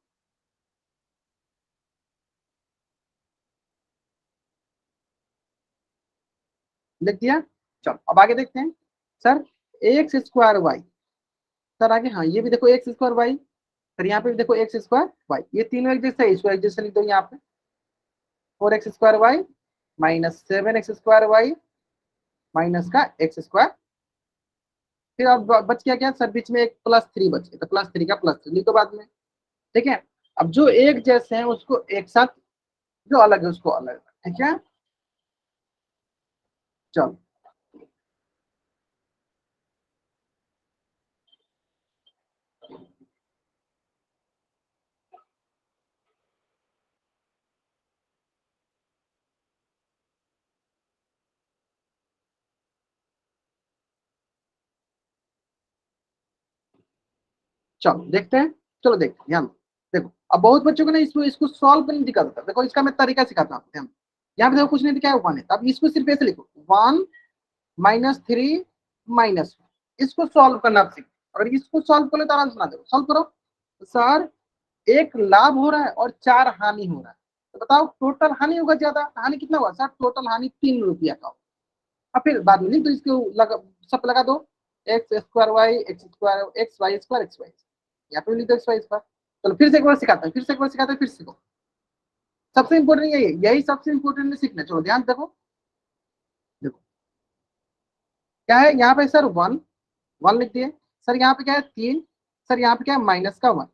[SPEAKER 1] लिख दिया। चलो अब आगे देखते हैं sir, x square y, sir आगे हाँ ये भी देखो एक्स स्क्वायर वाई, सर यहाँ पे भी देखो एक्स स्क्वायर वाई, ये तीनों एक जैसे है, इसको एक जैसे लिख दो यहाँ पे, 4x square y minus 7x square y minus का एक्स स्क्वायर, फिर अब बच गया क्या सर, बीच में एक प्लस 3 बच गया, तो प्लस 3 का प्लस 3 लिखो बाद में, ठीक है। अब जो एक जैसे हैं उसको एक साथ, जो अलग है उसको अलग, ठीक है। चलो चलो देखते हैं, चलो देखते हैं, ध्यान दो। देखो अब बहुत बच्चों को ना इसको इसको सॉल्व करने दिक्कत होता है, देखो इसका मैं तरीका सिखाता हूँ, ध्यान दो। यहाँ पे देखो कुछ नहीं दिखा है, 1 है, तब इसको सिर्फ ऐसे लिखो, 1 माइनस 3 माइनस, इसको सॉल्व करना आप सीखो। अगर इसको सॉल्व कर ले तो आराम से बना दो, सॉल्व करो। तो सर एक लाभ हो रहा है और 4 हानि हो रहा है, तो बताओ टोटल हानि होगा ज्यादा, हानि कितना हुआ सर, टोटल हानि 3 रुपया का। और फिर बाद में लिख दो इसको, सब लगा दो, x square y x square x y square x y, यहाँ पे लिख दो एक्स वाई स्क्वायर। चलो फिर से एक बार सिखाता हूँ, फिर से एक बार सिखाता हूँ, फिर सीखो। सबसे इंपॉर्टेंट यही यही सबसे इंपॉर्टेंट में सीखना, चलो ध्यान देखो। देखो क्या है यहाँ पे सर, 1 1 लिख दिए, सर यहाँ पे क्या है 3, सर यहाँ पे क्या है माइनस का 1,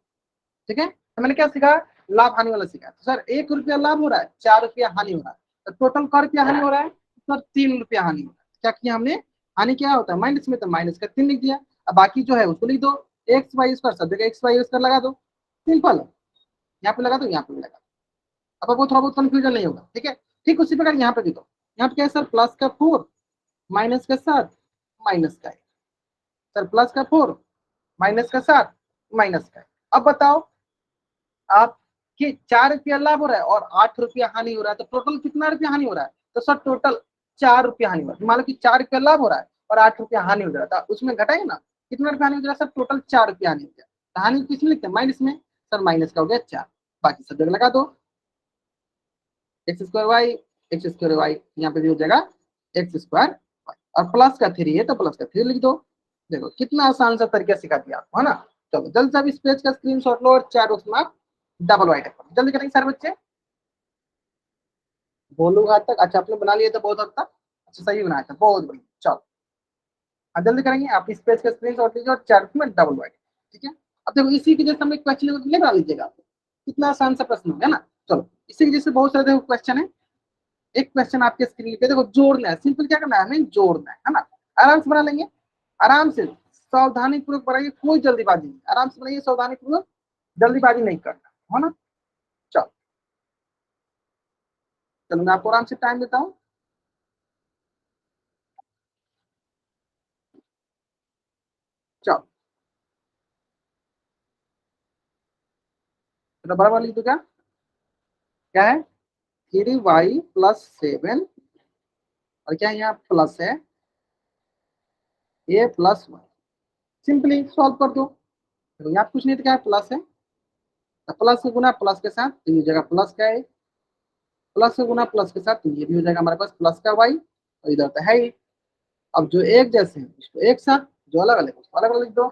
[SPEAKER 1] ठीक है। तो मैंने क्या सीखा, लाभ हानि वाला सीखा। तो सर 1 रुपया लाभ हो रहा है, 4 रुपया हानि हो रहा है, तो टोटल क रुपया हानि हो रहा है, सर 3 रुपया हानि हुआ। क्या किया हमने, हानि क्या होता है माइनस में, तो माइनस का 3 लिख दिया। अब बाकी जो है उसको लिख दो, एक्स वाई स्क्वायर, सब जगह एक्स वाई स्क्वायर लगा दो, सिंपल। यहाँ पे लगा दो, यहाँ पे भी लगा दो, अब आपको थोड़ा बहुत कंफ्यूजन नहीं होगा, ठीक है। ठीक उसी प्रकार यहाँ पे भी दो, यहाँ पे क्या है सर, प्लस का 4 माइनस का 7 माइनस का 1, सर प्लस का 4 माइनस का 7 माइनस का 1। अब बताओ आप कि 4 रुपया लाभ हो रहा है और 8 रुपया हानि हो रहा है, तो टोटल कितना रुपया हानि हो रहा है, तो सर टोटल 4 रुपया हानि हो रहा है। मान लो कि 4 रुपया लाभ हो रहा है और 8 रुपया हानि हो रहा था, उसमें घटाएंगे ना, कितना रुपया हानि हो रहा है सर, टोटल 4 रुपया हानि हो गया। तो हानि किसमें लिखते हैं, माइनस में, सर माइनस का हो गया 4, बाकी सब जगह लगा दो, x square y, x square y, यहाँ पे भी हो जाएगा एक्स स्क्वायर वाई, और प्लस का 3 है तो प्लस का 3 लिख दो। देखो कितना आसान सा तरीका सिखा दिया आपको, है ना। चलो जल्द से अब इस पेज का स्क्रीनशॉट लो और 4 उसमें आप डबल वाइट करो, जल्दी करेंगे सारे बच्चे। बोलू हद तक, अच्छा आपने बना लिया था बहुत हद तक, अच्छा सही बनाया था, बहुत बढ़िया। चलो अब जल्दी करेंगे, आप इस पेज का स्क्रीनशॉट लीजिए और 4 में डबल वाइट, ठीक है। अब देखो इसी के जैसे हम एक क्वेश्चन ले बना लीजिएगा आप, कितना आसान सा प्रश्न है ना। चलो इसी के जैसे बहुत सारे देखो क्वेश्चन है। एक क्वेश्चन आपके स्क्रीन पे देखो, जोड़ना है, सिंपल क्या करना है हमें, जोड़ना है ना। आराम से बना लेंगे, आराम से सावधानी पूर्वक बनाइए, कोई जल्दीबाजी नहीं, आराम से बनाइए सावधानी पूर्वक, जल्दीबाजी नहीं करना, है ना। चलो चलो मैं आपको आराम से टाइम देता हूँ। चलो तो बराबर लिख दो, क्या है 3y+7, और क्या है यहाँ प्लस है a+1, सिंपली सॉल्व कर दो। तो यहाँ कुछ नहीं तो क्या है, प्लस है, तो प्लस से गुना प्लस के साथ, तो ये हो जाएगा प्लस का है, प्लस से गुना प्लस के साथ, तो ये भी हो जाएगा हमारे पास प्लस का y, और इधर तो है ही। अब जो एक जैसे हैं उसको एक साथ, जो अलग अलग उसको अलग अलग लिख दो।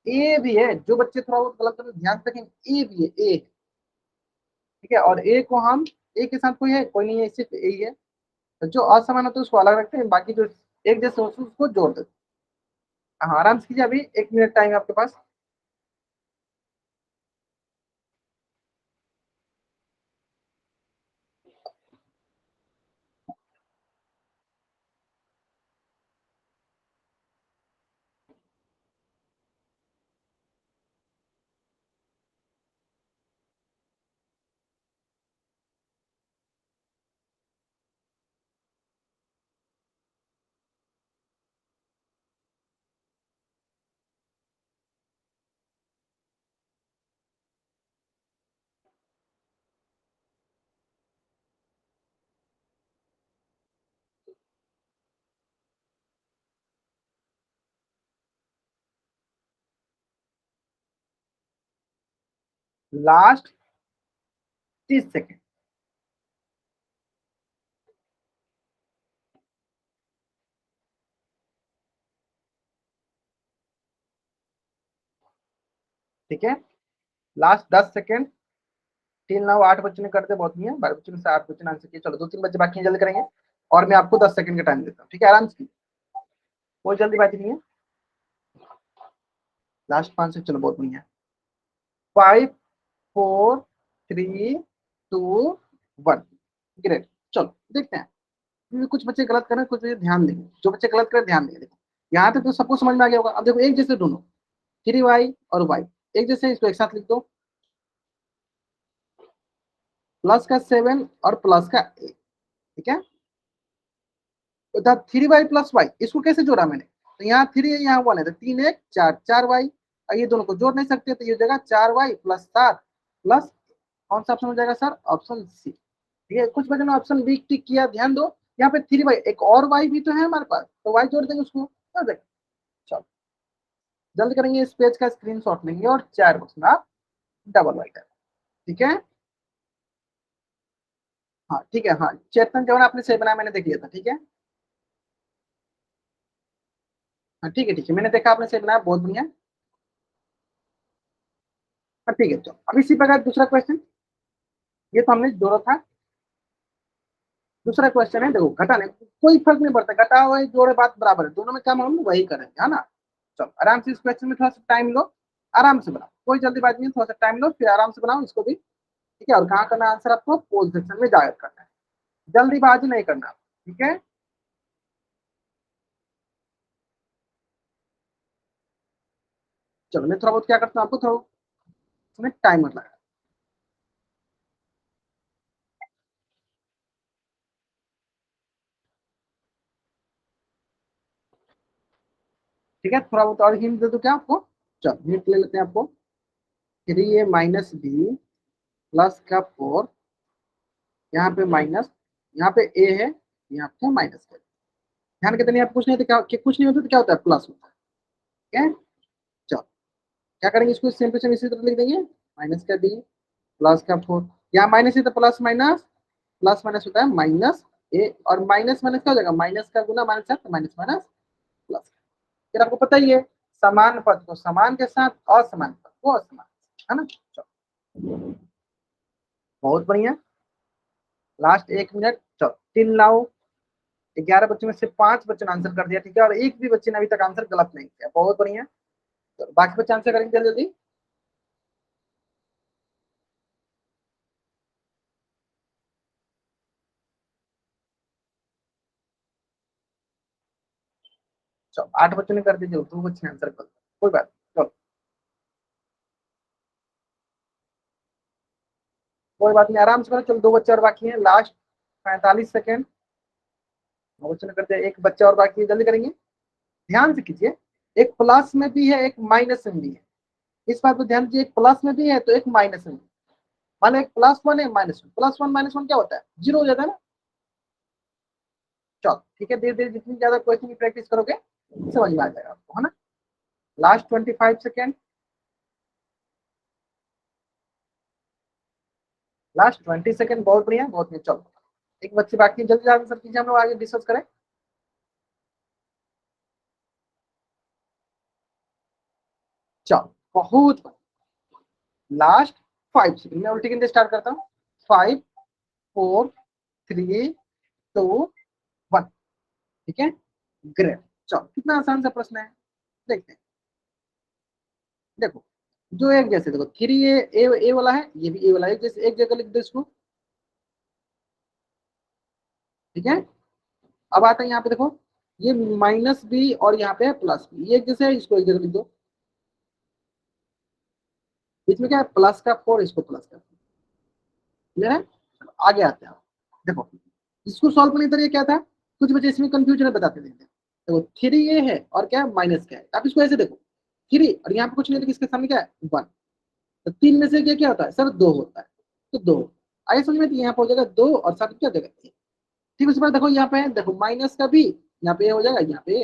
[SPEAKER 1] ए भी है, जो बच्चे थोड़ा बहुत गलत करते हैं, ध्यान से रखें, ए भी है, ए है, ठीक है। और ए को हम, ए के साथ कोई है, कोई नहीं है, सिर्फ ए ही है। तो जो असमान होता है उसको अलग रखते हैं, बाकी जो एक जैसे होते हैं उसको जोड़ देते हैं। हाँ आराम से कीजिए, अभी 1 मिनट टाइम है आपके पास। Last 30 second. ठीक है, लास्ट 10 सेकेंड। 3 9 8 बच्चों ने करते बहुत नहीं है, 12 बच्चों ने से 8 बच्चों ने आंसर किया। चलो 2 3 बच्चे बाकी हैं, जल्दी करेंगे, और मैं आपको 10 सेकेंड का टाइम देता हूँ, ठीक है, आराम से, कोई जल्दीबाजी नहीं है। लास्ट 5 से, चलो बहुत बढ़िया। 5 4 3 2 1, ग्रेट। चलो देखते हैं, क्योंकि कुछ बच्चे गलत कर रहे हैं, कुछ बच्चे ध्यान देंगे, जो बच्चे गलत कर रहे हैं ध्यान देंगे। देखो यहाँ तक तो सबको समझ में आ गया होगा। अब देखो एक जैसे दोनों, 3y और y एक जैसे, इसको एक साथ लिख दो, प्लस का 7 और प्लस का 8, ठीक है। तो 3y+y, इसको कैसे जोड़ा मैंने, तो यहाँ 3 है यहाँ 1 है, तो 3 1 4 4y, और ये दोनों को जोड़ नहीं सकते, तो ये हो जाएगा 4y+7 प्लस, कौन सा ऑप्शन हो जाएगा सर, ऑप्शन सी, ठीक है। कुछ बच्चों ने ऑप्शन बी टिक किया, ध्यान दो, यहाँ पे 3y, एक और y भी तो है हमारे पास, तो y जोड़ देंगे उसको, कर देंगे। चलो जल्द करेंगे, इस पेज का स्क्रीनशॉट लेंगे और 4 बॉक्स में आप डबल वाइट है, ठीक है। हाँ ठीक है, हाँ चेतन जवान आपने सही बनाया, मैंने देख लिया था, ठीक है। हाँ ठीक है, मैंने देखा आपने सही बनाया, बहुत बढ़िया। हाँ ठीक है, चलो अब इसी प्रकार दूसरा क्वेश्चन, ये तो हमने जोड़ा था। दूसरा क्वेश्चन है, देखो घटाने कोई फर्क नहीं पड़ता, घटा हुआ है जोड़े बात बराबर है, दोनों में काम हम वही करेंगे, है ना। चलो आराम से इस क्वेश्चन में थोड़ा सा टाइम लो, आराम से बनाओ, कोई जल्दीबाजी नहीं, थोड़ा सा टाइम लो, फिर आराम से बनाओ इसको भी, ठीक है। और कहाँ करना आंसर आपको, पोल सेक्शन में जाकर करना है, जल्दीबाजी नहीं करना। ठीक है, चलो मैं थोड़ा बहुत क्या करता हूँ, आपको थोड़ा उसमें टाइमर लगा। ठीक है, थोड़ा बहुत और हिंट दे दो क्या आपको। चलो हिंट ले लेते हैं आपको। 3a माइनस बी प्लस का 4, यहाँ पे माइनस, यहाँ पे ए है, यहाँ पे माइनस है। ध्यान के देने आप कुछ नहीं तो क्या, कुछ नहीं होता तो क्या होता है, प्लस होता है। ठीक है, चलो क्या करेंगे, इसको सेम टू सेम इसी तरह लिख देंगे। माइनस का बी प्लस का 4, यहाँ माइनस है तो प्लस माइनस, प्लस माइनस होता है माइनस ए, और माइनस माइनस क्या हो जाएगा, माइनस का गुना माइनस है तो माइनस माइनस प्लस। फिर आपको पता ही है, समान पद को समान के साथ, असमान पद को असमान, है ना। चलो बहुत बढ़िया, लास्ट 1 मिनट। चलो 3 लाओ, 11 बच्चों में से 5 बच्चों ने आंसर कर दिया, ठीक है, और एक भी बच्चे ने अभी तक आंसर गलत नहीं किया, बहुत बढ़िया। तो बाकी बच्चे आंसर करेंगे जल्दी जल्दी। चलो 8 बच्चों ने कर दीजिए, 2 बच्चे आंसर कर, कोई बात नहीं, चलो कोई बात नहीं, आराम से करो। चलो 2 बच्चे और बाकी हैं, लास्ट 45 सेकेंड। 2 बच्चों ने कर दिया, एक बच्चा और बाकी है, जल्दी करेंगे। ध्यान से कीजिए, एक प्लस में भी है, एक माइनस में भी है। इस बात पर ध्यान दीजिए, एक प्लस में भी है तो एक माइनस में भी। मान लो एक +1 है, -1, +1 -1 क्या होता है, 0 हो जाता है ना। चलो ठीक है, धीरे धीरे जितनी ज्यादा क्वेश्चन की प्रैक्टिस करोगे समझ में आ जाएगा आपको, है ना। लास्ट 25 सेकेंड, लास्ट 20 सेकेंड, बहुत बढ़िया बहुत बढ़िया। चलो एक बच्चे बाकी है, जल्दी आंसर कीजिए, हम लोग आगे डिस्कस करें। चलो बहुत, लास्ट 5 सेकेंड, मैं उल्टी गिनते स्टार्ट करता हूँ। 5 4 3 2 1। ठीक है, ग्रेट। चलो कितना आसान सा प्रश्न है, देखते हैं। देखो जो एक जैसे, देखो 3 ए वाला है, ये भी ए वाला है, जैसे एक जगह लिख दो इसको। ठीक है, अब आता है यहाँ पे, देखो ये माइनस बी और यहाँ पे प्लस बी, ये एक जैसे है, इसको एक जगह लिख दो। बीच में क्या है, प्लस का 4, इसको प्लस का 4, क्लियर है। आगे आते हैं, देखो इसको सॉल्व करने का तरीका क्या था, कुछ बच्चे इसमें कंफ्यूजन है, बताते देते हैं। देखो 3 ये है और क्या है, माइनस क्या है, आप इसको ऐसे देखो, 3 और यहाँ पे कुछ नहीं, इसके सामने क्या है, 1। तो 3 में से क्या क्या होता है सर, 2 होता है, तो 2 आगे समझ में, यहाँ पे हो जाएगा 2 और साथ क्या हो जाएगा 3। ठीक, उसके बाद देखो यहाँ पे, देखो माइनस का भी यहाँ पे हो जाएगा, यहाँ पे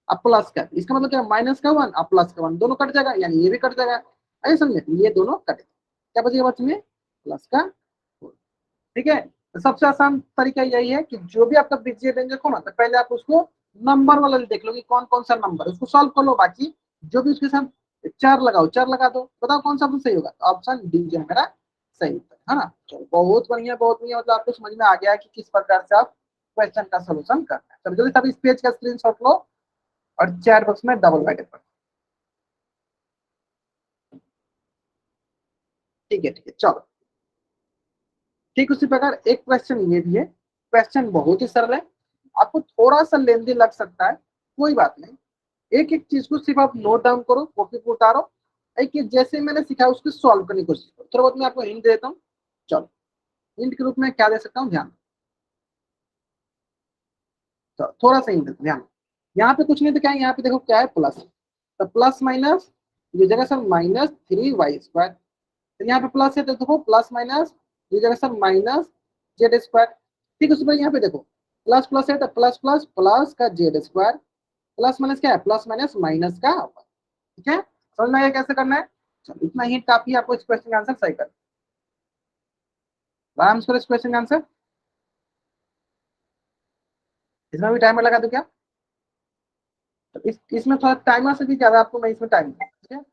[SPEAKER 1] अब प्लस का, इसका मतलब क्या, माइनस का 1 अब प्लस का 1, दोनों कट जाएगा, यानी ये भी कट जाएगा। ऐसे समझे, ये दोनों कटे, क्या बचेगा बच्चे में, प्लस का 4। ठीक है, तो सबसे आसान तरीका यही है कि जो भी आपका बीजीय व्यंजक हो ना, तो पहले आप उसको नंबर वाला देख लो कि कौन कौन सा नंबर, उसको सॉल्व कर लो, बाकी जो भी उसके साथ 4 लगाओ, 4 लगा दो, बताओ कौन सा ऑप्शन सही होगा, तो ऑप्शन डी जो है मेरा सही उत्तर है ना। चलो बहुत बढ़िया बहुत बढ़िया, मतलब आपको समझ में आ गया कि किस प्रकार से आप क्वेश्चन का सोल्यूशन करना है। चलो जल्दी सब इस पेज का स्क्रीनशॉट लो और चैट बॉक्स में डबल राइट पर। ठीक है चलो, ठीक उसी प्रकार एक क्वेश्चन ये भी है, क्वेश्चन बहुत ही सरल है, आपको थोड़ा सा लेंदी लग सकता है, कोई बात नहीं। एक एक चीज को सिर्फ आप नोट डाउन करो, कॉपी पर उतारो, एक एक जैसे मैंने सिखाया उसको सॉल्व करने की कोशिश करो। थोड़ा बहुत मैं आपको हिंट देता हूँ। चलो हिंट के रूप में क्या दे सकता हूँ, ध्यान, तो थोड़ा सा हिंट ध्यान। यहाँ पे कुछ नहीं तो क्या है, यहाँ पे देखो क्या है, प्लस, तो प्लस माइनस, ये जगह सर -3y², तो यहाँ पे प्लस है तो देखो प्लस माइनस, ये जगह सब -z²। ठीक है, उसके बाद यहाँ पे देखो प्लस प्लस है तो प्लस प्लस प्लस का z², प्लस माइनस क्या है, प्लस माइनस माइनस का 1। ठीक है, समझ में आया कैसे करना है। चलो इतना ही काफी, आपको इस क्वेश्चन का आंसर सही कर, आराम से करो इस क्वेश्चन का आंसर। इसमें भी टाइमर लगा दो क्या, तो इसमें थोड़ा टाइमर से भी ज्यादा आपको मैं इसमें टाइम, ठीक है।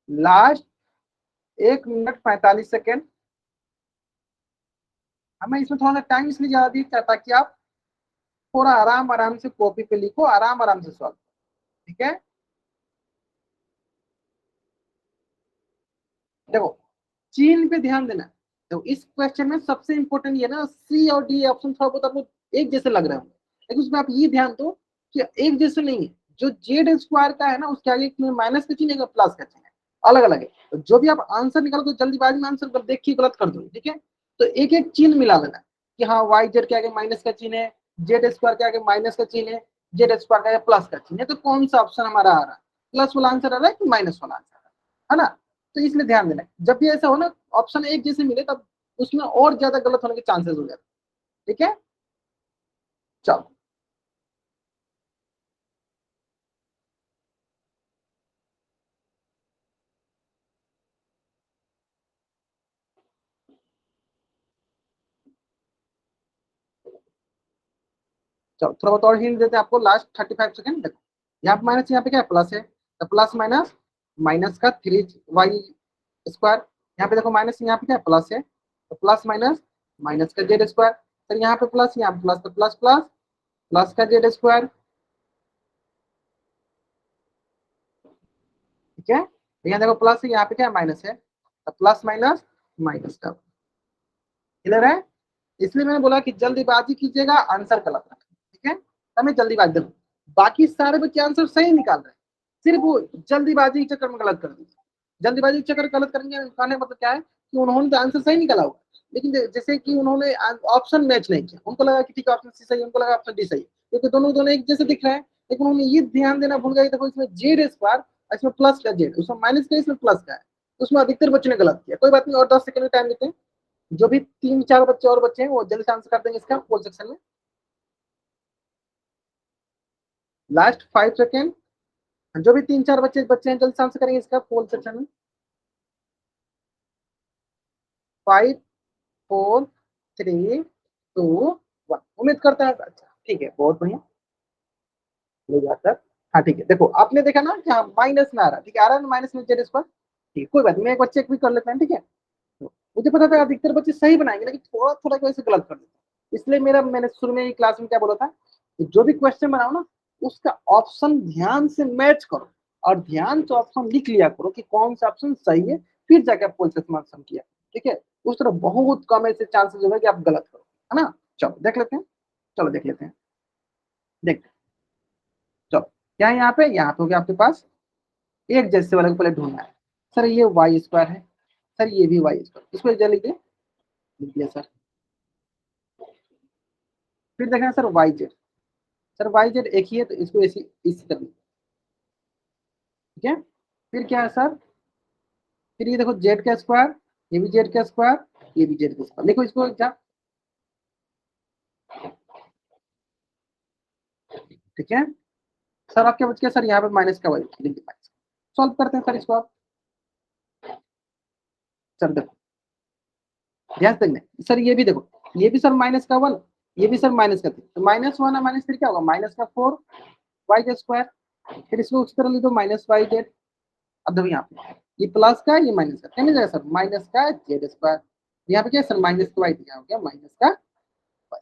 [SPEAKER 1] लास्ट 1 मिनट 45 सेकेंड, हमें इसमें थोड़ा सा टाइम इसलिए ज्यादा दिया ताकि आप थोड़ा आराम आराम से कॉपी पे लिखो, आराम आराम से सॉल्व, ठीक है। देखो चीन पे ध्यान देना। तो इस क्वेश्चन में सबसे इंपॉर्टेंट ये ना, सी और डी ऑप्शन थोड़ा बहुत आपको एक जैसे लग रहे होंगे, लेकिन उसमें आप ये ध्यान दो कि एक जैसे नहीं है। जो जेड स्क्वायर का है ना, उसके आगे माइनस का चिन्ह है, प्लस का चिन्ह है, अलग अलग है। तो जो भी आप आंसर निकालो तो जल्दीबाजी में आंसर कर देखिए गलत कर दो, ठीक है। तो एक एक चिन्ह मिला लेना कि हाँ वाई जेड के आगे माइनस का चिन्ह है, जेड स्क्वायर के आगे माइनस का चिन्ह है, जेड स्क्वायर के आगे प्लस का चिन्ह है, तो कौन सा ऑप्शन हमारा आ रहा है, प्लस वाला आंसर आ रहा है कि माइनस वाला आंसर आ रहा है ना। तो इसलिए ध्यान देना, जब भी ऐसा हो ना ऑप्शन एक जैसे मिले तब उसमें और ज्यादा गलत होने के चांसेस हो जाते हैं, ठीक है। चलो चलो थोड़ा बहुत और हिंट देते हैं आपको, लास्ट 35 सेकेंड। देखो यहाँ पे माइनस, यहाँ पे क्या है प्लस है, तो प्लस माइनस माइनस का 3y स्क्वायर। यहाँ पे देखो माइनस, यहाँ पे क्या है प्लस है, तो प्लस माइनस माइनस का जेड स्क्वायर। फिर यहाँ पे प्लस, यहाँ पे प्लस, तो प्लस प्लस प्लस का जेड स्क्वायर, ठीक है। यहाँ देखो प्लस है, यहाँ पे क्या है माइनस है, तो प्लस माइनस माइनस का। क्लियर है। इसलिए मैंने बोला कि जल्दीबाजी कीजिएगा, आंसर गलत रखें, ठीक है। हमें जल्दीबाजी, देखो बाकी सारे बच्चे आंसर सही निकाल रहे हैं, सिर्फ वो जल्दीबाजी के चक्कर में गलत कर दीजिए। जल्दीबाजी के चक्कर में गलत करेंगे, कहने का मतलब क्या है कि उन्होंने तो आंसर सही निकाला होगा, लेकिन जैसे कि उन्होंने ऑप्शन मैच नहीं किया, उनको लगा कि ठीक है ऑप्शन सी सही है, उनको लगा ऑप्शन डी सही है, क्योंकि दोनों दोनों एक जैसे दिख रहे हैं। लेकिन उन्होंने ये ध्यान देना भूल गए, देखो इसमें जेड स्क्वायर, इसमें प्लस का जेड, उसमें माइनस का, इसमें प्लस का है, तो उसमें अधिकतर बच्चों ने गलत किया। कोई बात नहीं, और 10 सेकंड टाइम देते हैं। जो भी 3-4 बच्चे और बच्चे हैं वो जल्दी से आंसर कर देंगे इसका पोल सेक्शन में। Last 5 second. जो भी 3-4 बच्चे बच्चे हैं जल्दी से आंसर करेंगे इसका पोल सेक्शन में। 5, 4, 3, 2, 1। उम्मीद करता है अच्छा, ठीक है, बहुत बढ़िया। ले जाकर, हाँ ठीक है। देखो आपने देखा ना कि हाँ माइनस में आ रहा है, ठीक है, आ रहा है माइनस में जेड स्क्वायर, ठीक है, कोई बात नहीं, मैं एक बार चेक भी कर लेता हूँ, ठीक है। तो मुझे पता था अधिकतर बच्चे सही बनाएंगे, लेकिन थोड़ा थोड़ा की वजह से गलत कर देते हैं। इसलिए मैंने शुरू में ही क्लास में क्या बोला था कि जो भी क्वेश्चन बनाओ ना, उसका ऑप्शन ध्यान से मैच करो और ध्यान से ऑप्शन लिख लिया करो कि कौन सा ऑप्शन सही है, फिर जाके आप क्वेश्चन आंसर किया, ठीक है। उस तरह बहुत कम ऐसे चांसेस होगा कि आप गलत करो, है ना। चलो देख लेते हैं, चलो देख लेते हैं, देखते हैं। चलो क्या है यहाँ पे हो गया आपके पास एक जैसे वाले को पहले ढूंढना है। सर ये वाई स्क्वायर है, सर ये भी वाई स्क्वायर, इसको जल्दी लिखिए, लिख दिया सर। फिर देखना sir y z, sir y z एक ही है तो इसको इसी इसी तरह, ठीक है। फिर क्या है सर, फिर ये देखो जेड का स्क्वायर, ये भी जेड का स्क्वायर, ये भी जेड का स्क्वायर, लिखो इसको क्या, ठीक है। सर आपके बच गया सर यहाँ पे माइनस का वाई, लिख दिया। सॉल्व करते हैं सर इसको आप। सर देखो ध्यान से देखना, सर ये भी देखो, ये भी सर माइनस का 1, ये भी सर माइनस का 3, तो -1 और -3 क्या होगा, माइनस का 4 वाई का स्क्वायर। फिर इसको उस तरह लिख दो माइनस वाई जेड। अब देखो यहाँ पे ये प्लस का, ये माइनस का, क्या मिल जाएगा सर, माइनस का जेड स्क्वायर। यहाँ पे क्या है सर, माइनस का वाई, क्या हो गया माइनस का वाई।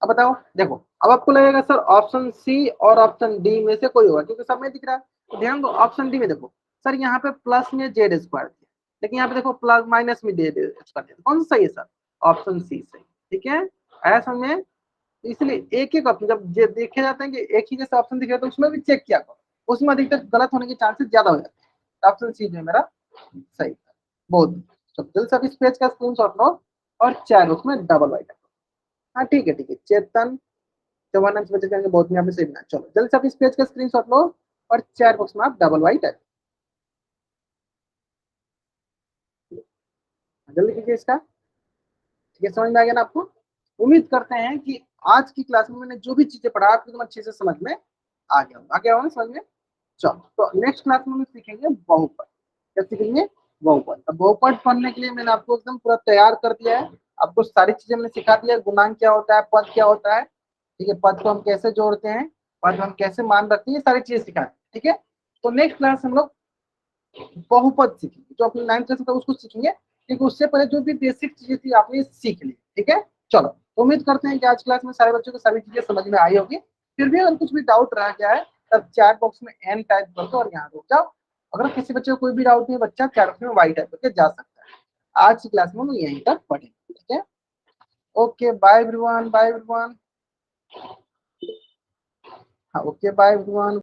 [SPEAKER 1] अब बताओ, देखो अब आपको लगेगा सर ऑप्शन सी और ऑप्शन डी में से कोई होगा, क्योंकि सब में दिख रहा है। तो ध्यान दो ऑप्शन डी में, देखो सर यहाँ पे प्लस में जेड स्क्वायर दिया, लेकिन यहाँ पे देखो प्लस माइनस में जेड स्क्वायर दिया, कौन सा सही है सर, ऑप्शन सी सही, ठीक है। आया समझ में। तो इसलिए एक एक ऑप्शन जब देखे जाते हैं कि एक ही जैसा ऑप्शन दिख रहा है, तो उसमें भी चेक किया करो, उसमें अधिकतर गलत होने के चांसेस ज्यादा हो जाते हैं। ऑप्शन सी जो है मेरा सही, बहुत जल्द से आप इस पेज का स्क्रीनशॉट लो और 4 उसमें डबल वाइट। हाँ ठीक है, ठीक है, चेतन 54 बचे जाएंगे, बहुत में आपने सही बनाया। चलो जल्दी से आप इस पेज का स्क्रीनशॉट लो और 4 बॉक्स में आप डबल वाइट है, जल्दी कीजिए इसका, ठीक है। समझ में आ गया ना आपको। उम्मीद करते हैं कि आज की क्लास में मैंने जो भी चीजें पढ़ा आपको एकदम अच्छे से समझ में आ गया होगा समझ में। चलो तो नेक्स्ट क्लास में हम सीखेंगे बहुपद। क्या सीखेंगे, बहुपद। अब बहुपद पढ़ने के लिए मैंने आपको एकदम पूरा तैयार कर दिया है, आपको सारी चीजें मैंने सिखा दिया है, गुणांक क्या होता है, पद क्या होता है, ठीक है, पद को हम कैसे जोड़ते हैं, पद हम कैसे मान रखते हैं, ये सारी चीजें सिखा दी, ठीक है। तो नेक्स्ट क्लास हम लोग बहुपद सीखेंगे, जो अपने 9th क्लास में था उसको सीखेंगे, क्योंकि उससे पहले जो भी बेसिक चीजें थी आपने सीख ली। ठीक है, चलो उम्मीद करते हैं कि आज क्लास में सारे बच्चों को सभी चीजें समझ में आई होगी। फिर भी अगर कुछ भी डाउट रह गया है तब चैट बॉक्स में एन टाइप कर दो और यहाँ रुक जाओ। अगर किसी बच्चे को कोई भी डाउट नहीं है, बच्चा चैट बॉक्स में वाई टाइप करके जा सकता है। आज की क्लास में हम यहीं तक पढ़ेंगे। ठीक है, okay bye everyone, bye everyone. हाँ ओके बाय एवरीवन।